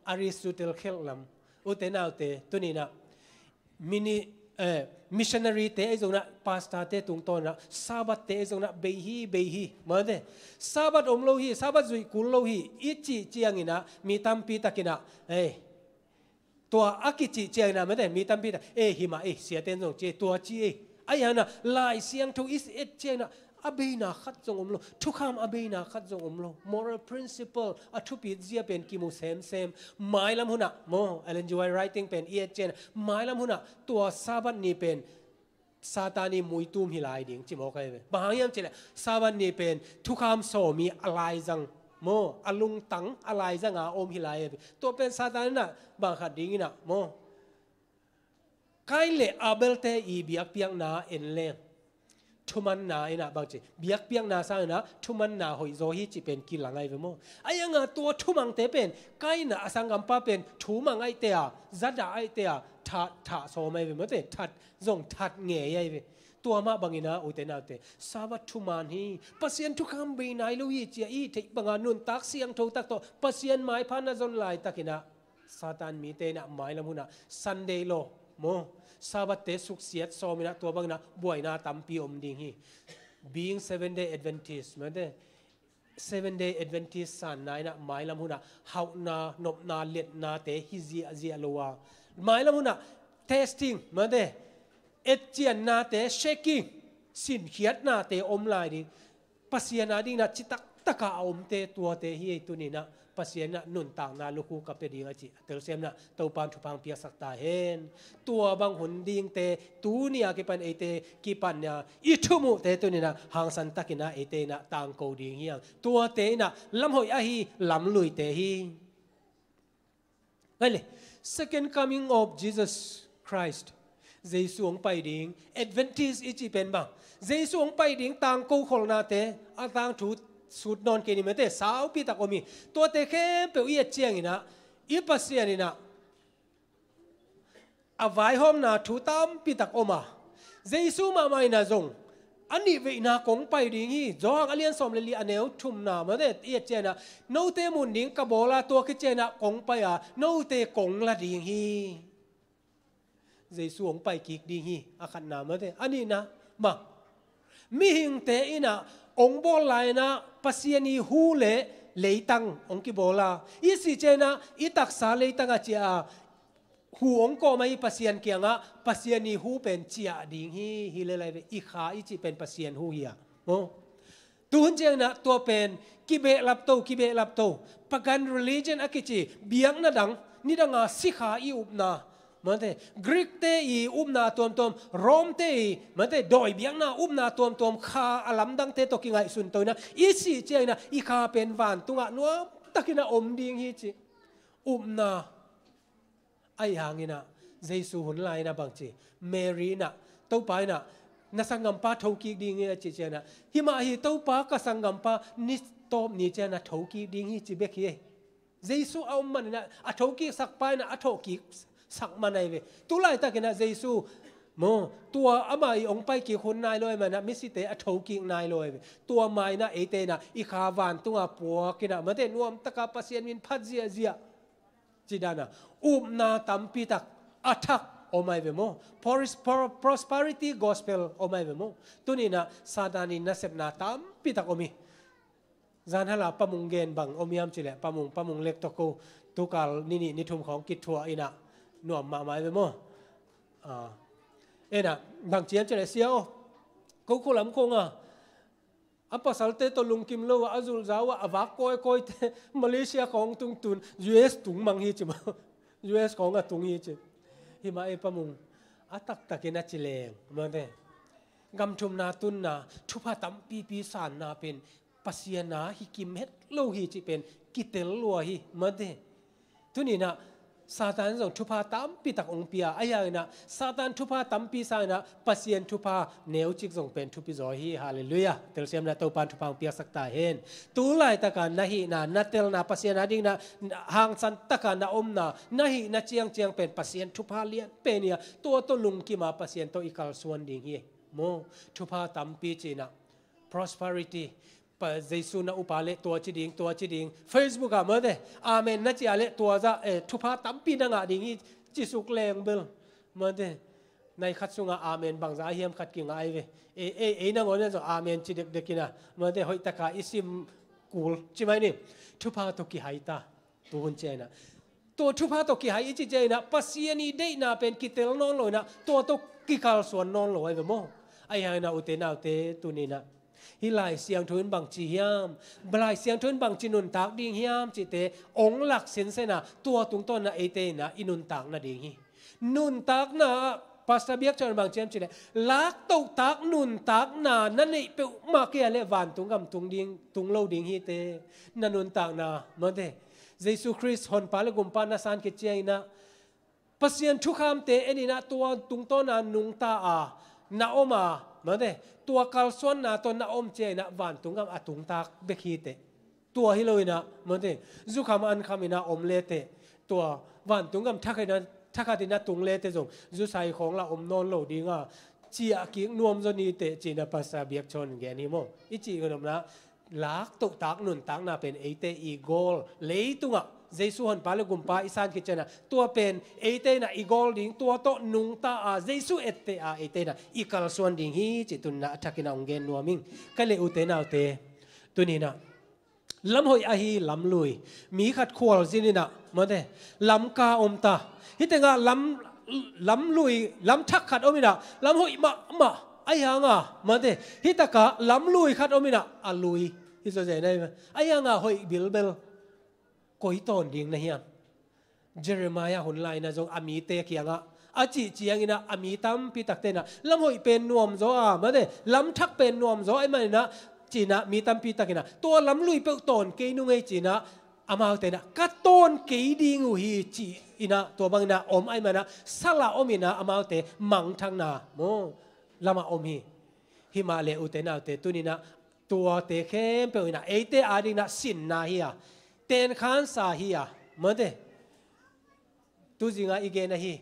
อริสโตเตลเคลลัมอุเตนาวเตตัวนี้นะมินิมิชชันนารีเตไอจงนะพาสตาเตตุงตอนนะซาบัตเตไอจงนะเบฮีมาเดซาบัตอมโลฮีซาบัตจุยกุลโลฮีอิจิเจียงอินะมีตัมปีตะกินะตัวอากิจิเจียงนะมาเดมีตัมปีตะหิมาเสียเต็นจงเจตัวจีไอ้ยังนะลายเสียงทุอิสเจียงนะอาเบนาขัดจงอมโลทุกคำอาเบนาขัดจงอมโล moral principle อัทุปิดเจียเป็นกิมุเซมหมายลำหุนะโมเอเลนจอย writing เป็นเจนหมายลำหุนะตัวซาบัตนี่เป็น ซาตานีมุยตูมฮิลายดิ่งจิมโอเคบางอย่างจิเลซาบันนี่เป็นทุกคำโซมีอะไรจังโมอลุงตังอะไรจังอาอมฮิลายตัวเป็นซาตานน่ะบางขัดดิ่งน่ะโมใครเละอาเบลเตอีเบียกเปียงนาเอ็นเลทุมันนาเอ็นะบางจีเบียกเปียงนาสร้างนะทุมันนาหอยโซฮิจิเป็นกิหลังไงเวโมไอ้ยังตัวทุมังเตเป็นใครน่ะสังกัมปะเป็นทุมังไอเตียจัดไอเตียทัดโซไม่เวโมเตทัดส่งทัดเงี้ยเวตัวมาบางอินะอุเตนาเตสาวัตทุมันฮีปัสยันทุกคำบีนายลุยเจียอีที่บางนุนตักเสียงทูตักโตปัสยันไม้พันน่ะจนลายตักินะซาตานมีเตนะไม้ละมุนะซันเดย์โลโมซาบัตเตสุกเสียดโซมินะตัวบางนะบวยนาตัมปีอมดิ่งฮี being 7 day Adventist เหมือนเด 7 day Adventist สันนายนะไม้ละมุนะเฮานานบนาเล็ดนาเตฮิซีอาเซียลัวไม้ละมุนะ testing เหมือนเดเอเจียนนาเต shaking สินเขียดนาเตอมลายดิปัสยานาดิ่งนะจิตตะกาอมเตตัวเตฮีตัวนี้นะปัสยานะนุนต่างนาลูกกับเตดิ่งอจิเตลเซมนะตัวปานทุพังเปียสักตาเห็นตัวบางหุ่นดิ่งเตตัวนี้กิปันเอเตกิปันเนี่ยอิทุมุเตตัวนี้นะหางสันตักินะเอเตนะต่างโกดิ่งเฮียงตัวเตนะลำหอยอาฮีลำลุยเตฮีนั่นเลย second coming of Jesus Christเจสุองไปดิ่ง Adventist อีจีเป็นบ้างเจสุองไปดิ่งต่างโกขลนาเตอาต่างถูสุดนอนเกนิเมเตสาวปีตะกมีตัวเตเข้มเปียวเอียเจียงนะอีปัสยานี่นะอวัยหอมนาถูตามปีตะกมาเจสุมาไม่นาจงอันนี้เวน่ากงไปดิ่งฮีจออันเลียนสมเลลีอันเนวทุ่มนาเมเตเอียเจียนะโนเตมุนดิ่งกบโลาตัวกิเจนะกงไปอ่ะโนเตกงละดิ่งฮีเจสุองไปกิกดิ่งฮีอาขันนาเมเตอันนี้นะมามีหิงเตอินะองค์บอลายนะปัสยานีหูเล่เลยตังองค์กิบอลาอีสิเจนะอีตักษาเลยตังอาเจียหูองค์ก็ไม่ปัสยานเกียงะปัสยานีหูเป็นเจียดิ่งฮีเลไลเวอีขาอีจิเป็นปัสยานหูเฮียโอ้ตัวเจนะตัวเป็นกิเบลับโตกิเบลับโตปะกัน religion อากิจิเบียงนะดังนี่ดังอาสิขาอีอุปนามันเตกรีกเตอีอุ้มนาตัวมโรมเตอีมันเตดอยเบียงนาอุ้มนาตัวมข้าอลัมดังเตตกิงไงสุนตัวนะอีสิเจนะอีข้าเป็นวานตุงะนัวตะกินะอมดิ่งฮิจิอุ้มนาไอหางนะเจสุหุนไลนะบางจีเมรีนะตัวไปนะนัสังกัมปะทอกิดิ่งฮิจิเจนะฮิมาฮิตัวปะก็สังกัมปะนิสตอมนี่เจนะทอกิดิ่งฮิจิเบคีเจสุเอามันนะอัทอกิสักไปนะอัทอกิสักมาในเวตัวไล่ตะกินะเจสุโมตัวอามาอีองไปกี่คนนายลอยมันนะมิสิเตอโถกินายลอยตัวไม้นะเอเตนะอีขาวานตัวปัวกินะมันเตนวมตะกาปัสยานินพัดเจียจิดานะอุบนาตัมปิตักอัทักโอไม่เวโม prosperity gospel โอไม่เวโมตัวนี้นะซาดานินนะเสพนาตัมปิตักโอมีจานฮลาปะมุงเกนบังโอมียามจิเลปะมุงเล็กตะกูตุกาลนี่นิทุมของกิจทัวอินะนวมมาไม่เวโมเอ็นะบางเจียนจะได้เสียวกูคุลำคงอ่ะอัปสัลเตตลุงกิมโลว่าอัจุลจาวะอวักก้อยมาเลเซียของตุงตุน US ตุงมังฮีจิมา US ของอ่ะตุงฮีจิฮิมาเอปะมุงอัตักตะกินัจิเลงมันเตกำชุมนาตุนนาทุพะตัมปีสานนาเป็นปัสยานาฮิกิมเฮ็ดโลฮีจิเป็นกิเตลลัวฮีมันเตทุนี่นะซาตานส่งทุพาตัมปีตักองเปียอายานะซาตานทุพาตัมปีสายนะปัสยันทุพาเนวจิกส่งเป็นทุปิจอฮีฮาเลลูยาเตลเซียมนะตัวปานทุพาองเปียสักตาเห็นตัวไล่ตะการนะฮีนะนัเตลนะปัสยันนะดิ่งนะหางสันตะการนะอมนะฮีนะเจียงเป็นปัสยันทุพาเลียนเป็นเนี่ยตัวลุงกิมาปัสยันตัวอีกาลส่วนดิ่งฮีโมทุพาตัมปีจีนะ prosperityปัจจัยสุนัอุปาเลตัวจีดิง Facebook อะเมื่อเดอาเมนนัจยาเลตัวจะทุพาตัมปีนังอะดิ่งจิสุกเลงเบลเมื่อเดในขัดสุงอาเมนบางจะเฮียมขัดกิ่งไอเวนังวันนั้นจะอาเมนจีเด็กๆนะเมื่อเดหอยตะกาอิสิมกูลใช่ไหมนี่ทุพาตกิหายตาตัวคนเจนะตัวทุพาตกิหายอิจิเจนะปัสยานีได้นาเป็นกิเตลนอนลอยนะตัวตกิกาลส่วนนอนลอยเวโมไอหายนาอุเตนาอุเตตัวนี้นะฮิลายเสียงทุนบางจียามบลายเสียงทุนบางจีนุนตากดิ่งยามจิเตองหลักเส้นเสนาตัวตุงต้นนะเอเตนะอินุนตากนะดิ่งฮีนุนตากนะ ภาษาเบียกจนบางเช่นจีเลยลักตกตักนุนตักนานั่นนี่เปมาเกี่ยเลวันตุงกำตุงดิ่งตุงโลดิ่งฮีเตนันนุนตักนาเมื่อเดเยซูคริสต์ฮอนปาลกุมปานาสานกิจเจนะปัสยันทุกคำเตเอ็นี่นะตัวตุงต้นนานุงตาอานาอมาเมื่อเดตัวกัลส่วนนาตัวนาอมเจนะวันตุงกำตุงตักเบคีเตตัวฮิโลยนะเมื่อเดจุคำอันคำอินะอมเลเตตัววันตุงกำทักให้นั้นถ้าขาดนัดตุงเลเตจงจุใส่ของเราอมนอนโหลดีง่ะจีอากิงนวมจนีเตจีนภาษาเบียกชนแกนี่มั้งอีจีกันนะลักตกตักนุนตักน่าเป็นเอเตอีโกลเลยตุงอ่ะเยซูฮันปาลกุมปาอิสานกิจนะตัวเป็นเอเตน่ะอีโกลดิ่งตัวโตนุงตาอาเยซูเอเตอาเอเตน่ะอีกัลส่วนดิ่งฮีจิตุนนะทักกินาองเกนนัวมิงก็เลยอุเตนาอุเตตัวนี้นะลำหอยอาฮีลำลุยมีขัดขวลสินี่นะมาเดลำกาอมตาฮิตงาลำลุยลำทักขัดอมินะลำหอยมาไอ้ยังอ่ะมาเดฮิตกะลำลุยขัดอมินะอลุยฮิตจะได้ไหมไอ้ยังอ่ะหอยบิลเบลก้อยตอนดิ่งนะเฮียเจเรมายาหุ่นลายนะจงอามีเตกียงอ่ะอาจิเจียงนะอามีตั้มพิตักเตนะลำหอยเป็นนวมโซอ่ะมาเดลำทักเป็นนวมโซไอ้มันนะจีน่ะมีตั้มพิตักนะตัวลำลุยเปตอนเกยนุ่งไอ้จีน่ะอามาเตนะกัดต้นเกยดิ่งหูจีอินะตัวบางนะอมไอ้มันนะสละอมินะอามาเตมังทางนาโมลามาอมฮิมาเลอุเตนะเตตุนี่นะตัวเตเข้มเปอินะเอเตอาดินะสินนาฮีอะเตนขันสาฮีอะเมื่อเดตุจิงะอีเกนะฮี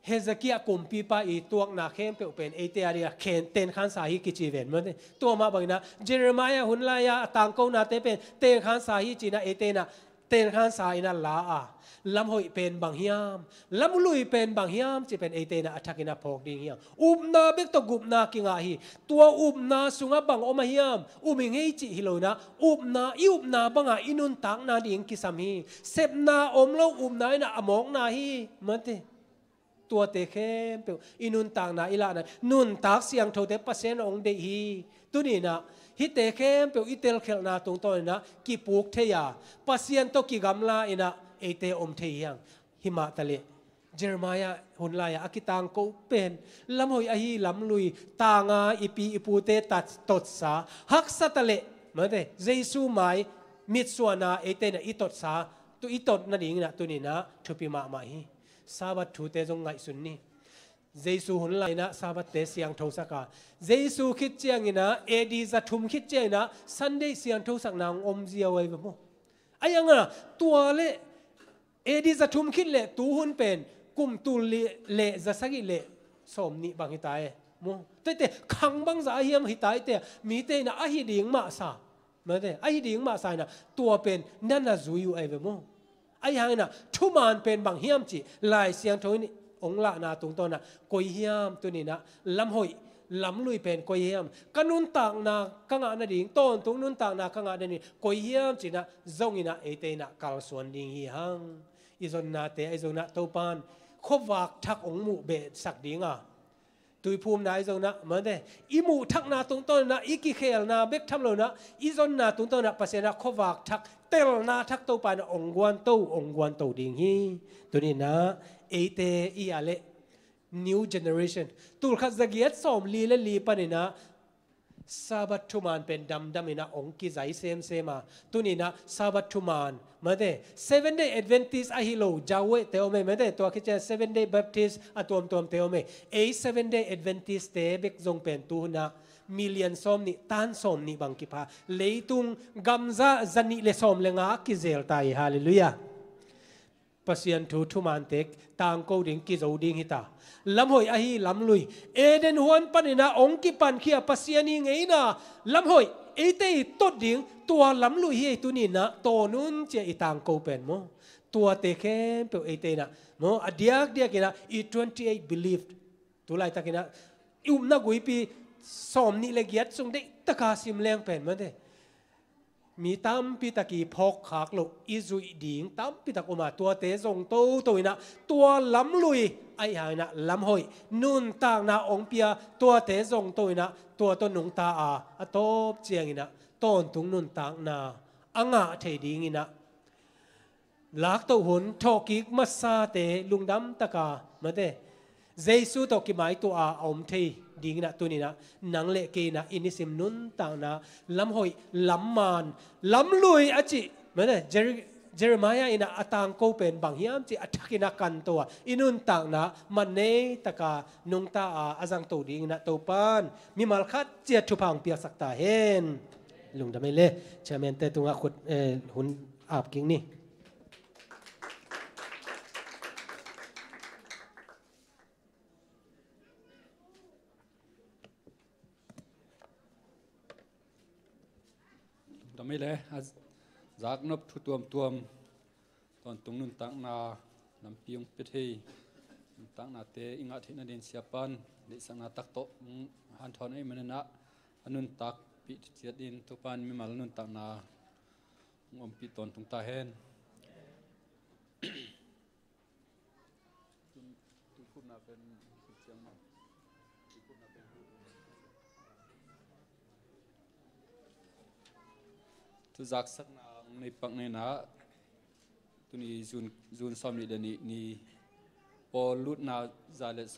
เฮซกี้กุมปีปาอีตัวนาเข้มเปเป็นเอเตอาดินะเคนเตนขันสาฮีกิจิเวนเมื่อเดตัวมาบางนะเจเรมายาหุ่นลายาต่างกูนาเตเป็นเตนขันสาฮีจีนะเอเตนะเตนขันสาอินะลาอาลำหอยเป็นบางฮิมลำลุยเป็นบางฮิมจะเป็นเอเตนะอัฐกินะพอกดิ่งฮิมอุบนาเบกตกุบนากิงาฮีตัวอุบนาสุงะบางอมฮิมอุมิงเฮจิฮิโลนะอุบนาบางอินุนตังนาดิ่งกิสามีเซบนาอมโลอุบนาอินะอมองนาฮีมันเตตัวเตเข้มเปอินุนตังนาอิละนะนุนตักเสียงโทเตปเซนองเดฮีตัวนี้นะฮิเตเข้มเปอิเตลเคลนาตรงต้นนะกิปุกเทียปัสยันโตกิกัมลาอินะเอเตอมเทียงหิมะทะเลเจเรมายาหุ่นลายอากิตังกูเป็นลำหอยอาฮีลำลุยตางาอีปีอีปูเตตัดตดสาฮักสะทะเลเหมือนเดเยซูไมมิดส่วนนาเอเตนะอีตดสาตัวอีตดนั่นเองนะตัวนี้นะทุพิมามาฮีซาบัตถูเตจงไงสุนนี่เยซูหุ่นลายนะซาบัตเตเสียงโทสักาเยซูคิดเจียงนะเอดีจะทุมคิดเจียงนะซันเดย์เสียงโทสักนางอมเจียวไว้แบบมั้งไอ้ยังไงตัวเล่เอดีจะทุ่มคิดเละตูหุ่นเป็นกุมตูเละจะสักเละสมนิบางหิตายมั้งแต่ขังบางจะอาเฮียมหิตายแต่มีแต่นะอาฮิดิ่งมาซาเหมือนเดิมอาฮิดิ่งมาซานะตัวเป็นนั่นน่ะจุยอยู่ไอ้แบบมั้งไอ้ยังนะทุมานเป็นบางเฮียมจีลายเสียงโทนี่องละนาตรงต้นนะกอยเฮียมตัวนี้นะลำหอยลำลุยเป็นกอยเฮียมกันนุนต่างนากังอาณาดิ่งต้นตรงนุนต่างนากังอาณาดิ่งกอยเฮียมจีนะจงอินะเอเตนะกัลส่วนดิ่งฮีฮังอิจนนาเตอิจนนาโตปานขบวักทักองหมู่เบสสักดิ่งอ่ะตุยภูมินายจงนะเหมือนเดอิหมู่ทักนาตรงต้นนะอิกิเคลนาเบกทำเลยนะอิจนนาตรงต้นนะปัสเซนะขบวักทักเตลนาทักโตปานองกวนโตดิ่งฮีตัวนี้นะเอเตอีอาเลnew generation ตุลขัดจะเกียรติสมลีและลีปนินะซาบัตทุมานเป็นดำนะองกิใจเซมมาตุนี่นะซาบัตทุมานมาเด 7 day Adventist อาฮิโลจาวเวเตโอเมมาเดตัวคิดจะ 7 day Baptist อะตัวเตโอเม7 day Adventist เตเบกจงเป็นตูนะมิลเลียนสมนี่ตันสมนี่บังกิพาเลยตุงกัมซาจันนี่เลสมเลงากิเซลตายฮาเลลูยาปัสยันทุมานเตกต่างกูดิ่งกิโจดิ่งฮิตาลำหอยอาฮีลำลุยเอเดนฮวนปันนะองกิปันเขียปัสยันยังไงนะลำหอยเอเตยตดดิ่งตัวลำลุยเฮตุนี่นะตัวนู้นเจอต่างกูเป็นมั้งตัวเตเข้มเปเอเตนะมั้งอดียกินะอี28 believed ตัวไรตะกินะนักกุยปีสอมนี่เลกียดทรงได้ตะกาซิมแรงเป็นมั้งเดมีตั้มพิตากีพกขากลุอิจุยดิ่งตั้มพิตากอมาตัวเตจงโตตัวนะตัวล้ำลุยไอ้หายนะล้ำหอยนุนต่างนะองเปียตัวเตจงตัวนะตัวต้นนุงตาอาตบเจียงนะต้นตุงนุนต่างนะอ่างเทดิ่งนะลักตัวหุ่นทอกิกมัสซาเตลุงดำตะกามาเต Giêsu to ki mai to a om thei ding na tunina nang le ke na inisim nun ta na lam hoi lam man lam lui achi mane Jeremiah ina atang ko pen bang hiam chi athakina kan to inun ta na mane taka nung ta a azang to ding na to pan mi mal khat chia thu phang pia sakta hen lung da mai le chairman te tunga khut hun ap king niทำไมเลยจากนบทุตัวตอนตรงนู้นตั้งนาลำปีงเป็ดเฮตั้งนาเตอิงอาทิตย์นั้นเดินเสียปันเดสังนาตักโตหันทอนไอ้มันนะอันนู้นตักปิดเสียดินทุปันมีมาลนู้นตั้งนางอมปิดตอนตรงตาเห็นทุจักสักนางในปักในนาตัวนี้จูนซ้อมนี่เดนี่พอลุดนาจาเลส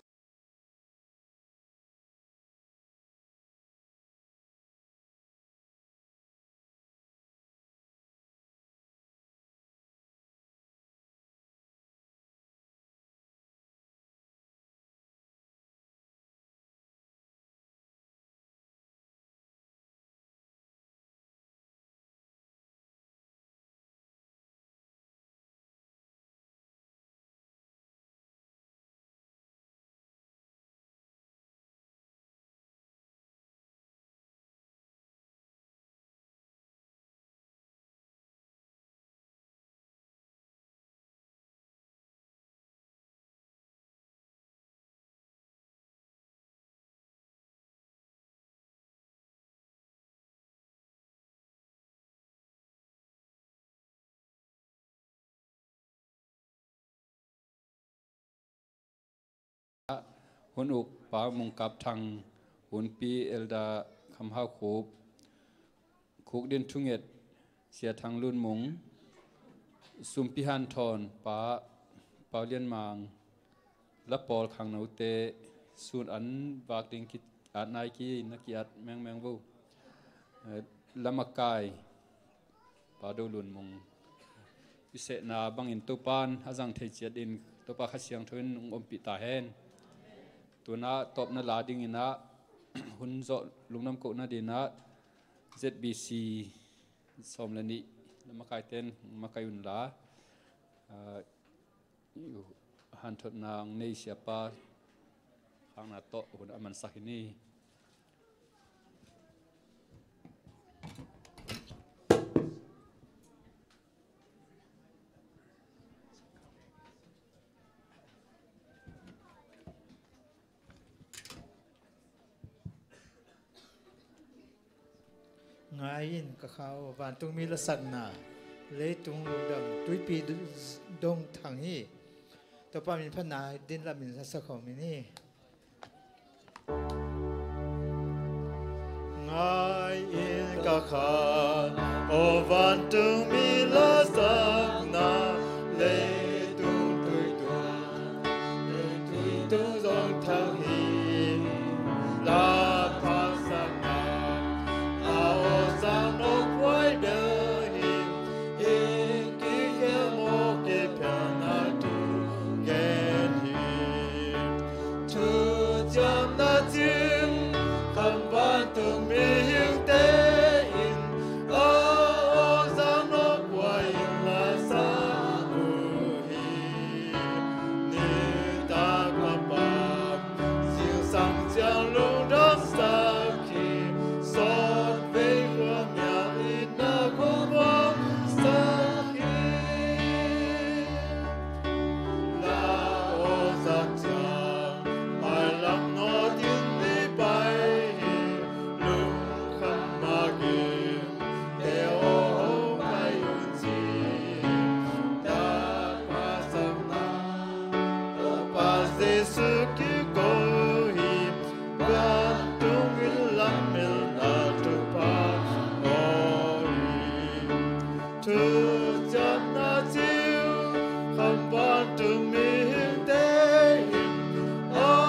หุ่นอุกป่ามุงกับทางหุ่นปีเอลดาคำห้าคูบคุกเดินทุ่งเอ็ดเสียทางลุ่นมุงซุมพิฮันทอนป่าเลียนมางและปอลขังนาเตสูนอันบากดิงคิดอาดนายกีนักกีอัดแมงวูละมากายป่าดูลุ่นมุงพิเศษนาบังอินตุปานอาจังเทเจียดินตุปาขัดเสียงทุนอมปิตาเฮนตัวน่าตบน่าลาดิ่งน่าหุ่นโจลุงน้ำกุน่าดีน่า ZBC สมเลนิแล้วมาไกเต้นมาไกอุ่นลาอยู่หันทดนางในเสียปาข้างหน้าโต๊ะหุ่นอมันสักนี่งายินกับเขาวันตุงมีละสันนาเลยตุงลูกดำตุยปีดงทางนี้ตัวป้ามินพนาดินละมินสักของมินี่งายินกับเขาวันตุงมีละสันนาเลยตุงตุยดงทางนี้ลาOh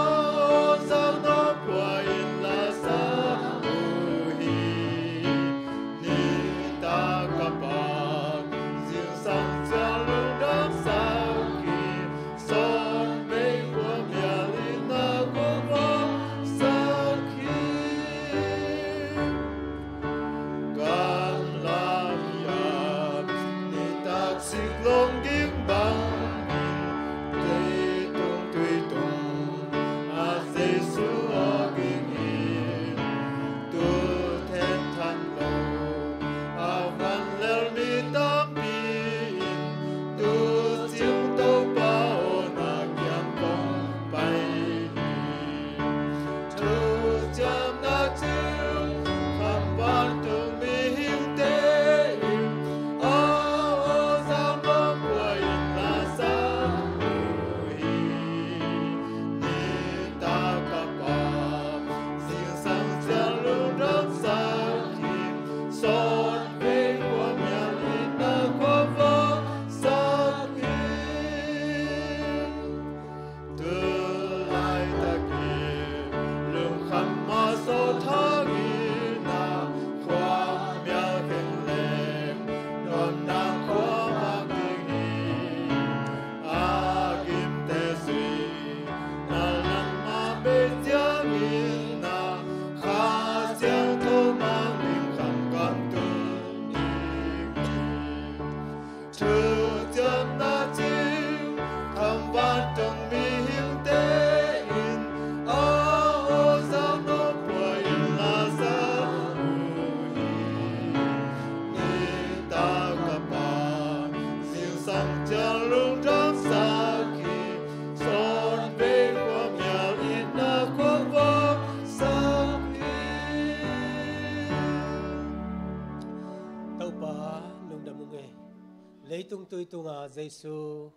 tui tunga Jesu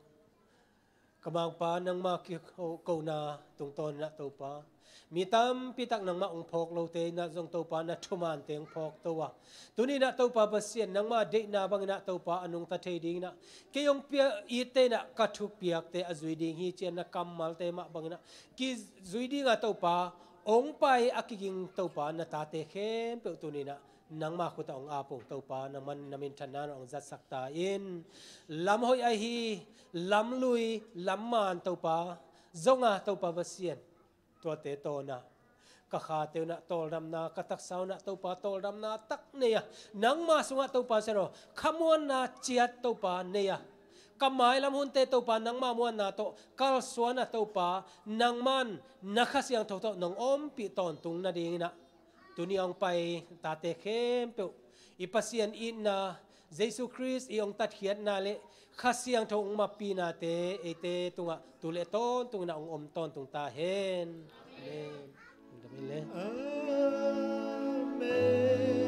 kamang pa nang ma ki ko na tung ton na to pa mi tam pitak nang ma ong phok lo te na jong to pa na thuman teng phok to wa tuni na to pa pasien nang ma de na bang na to pa anung ta thei ding na ke yong pia i te na ka thu piak te azui ding hi chen na kamal te ma bang na ki zui ding a to pa ong pai akiging to pa na ta te khem pe tuni na nang ma khuta ong apong to pa na man namin thanan ong zat sakta in lam hoi a hi lam lui lam man to pa zonga to pa pasien to te to na ka kha te na tol ram na ka tak sau na to pa tol ram na tak ne ya nang ma sunga to pa sero khamon na chiat to pa ne ya kamai lam hun te to pa nang ma muan na to kal suana to pa nang man na khasyang to to nong om pi ton tung na ding na tuni ang pai ta te khem pe ipasian in na Jesus Christ iong tat hiat na le khasyang thong ma pi na te ete tunga tule ton tung na ong om ton tung ta hen amen amen Amen.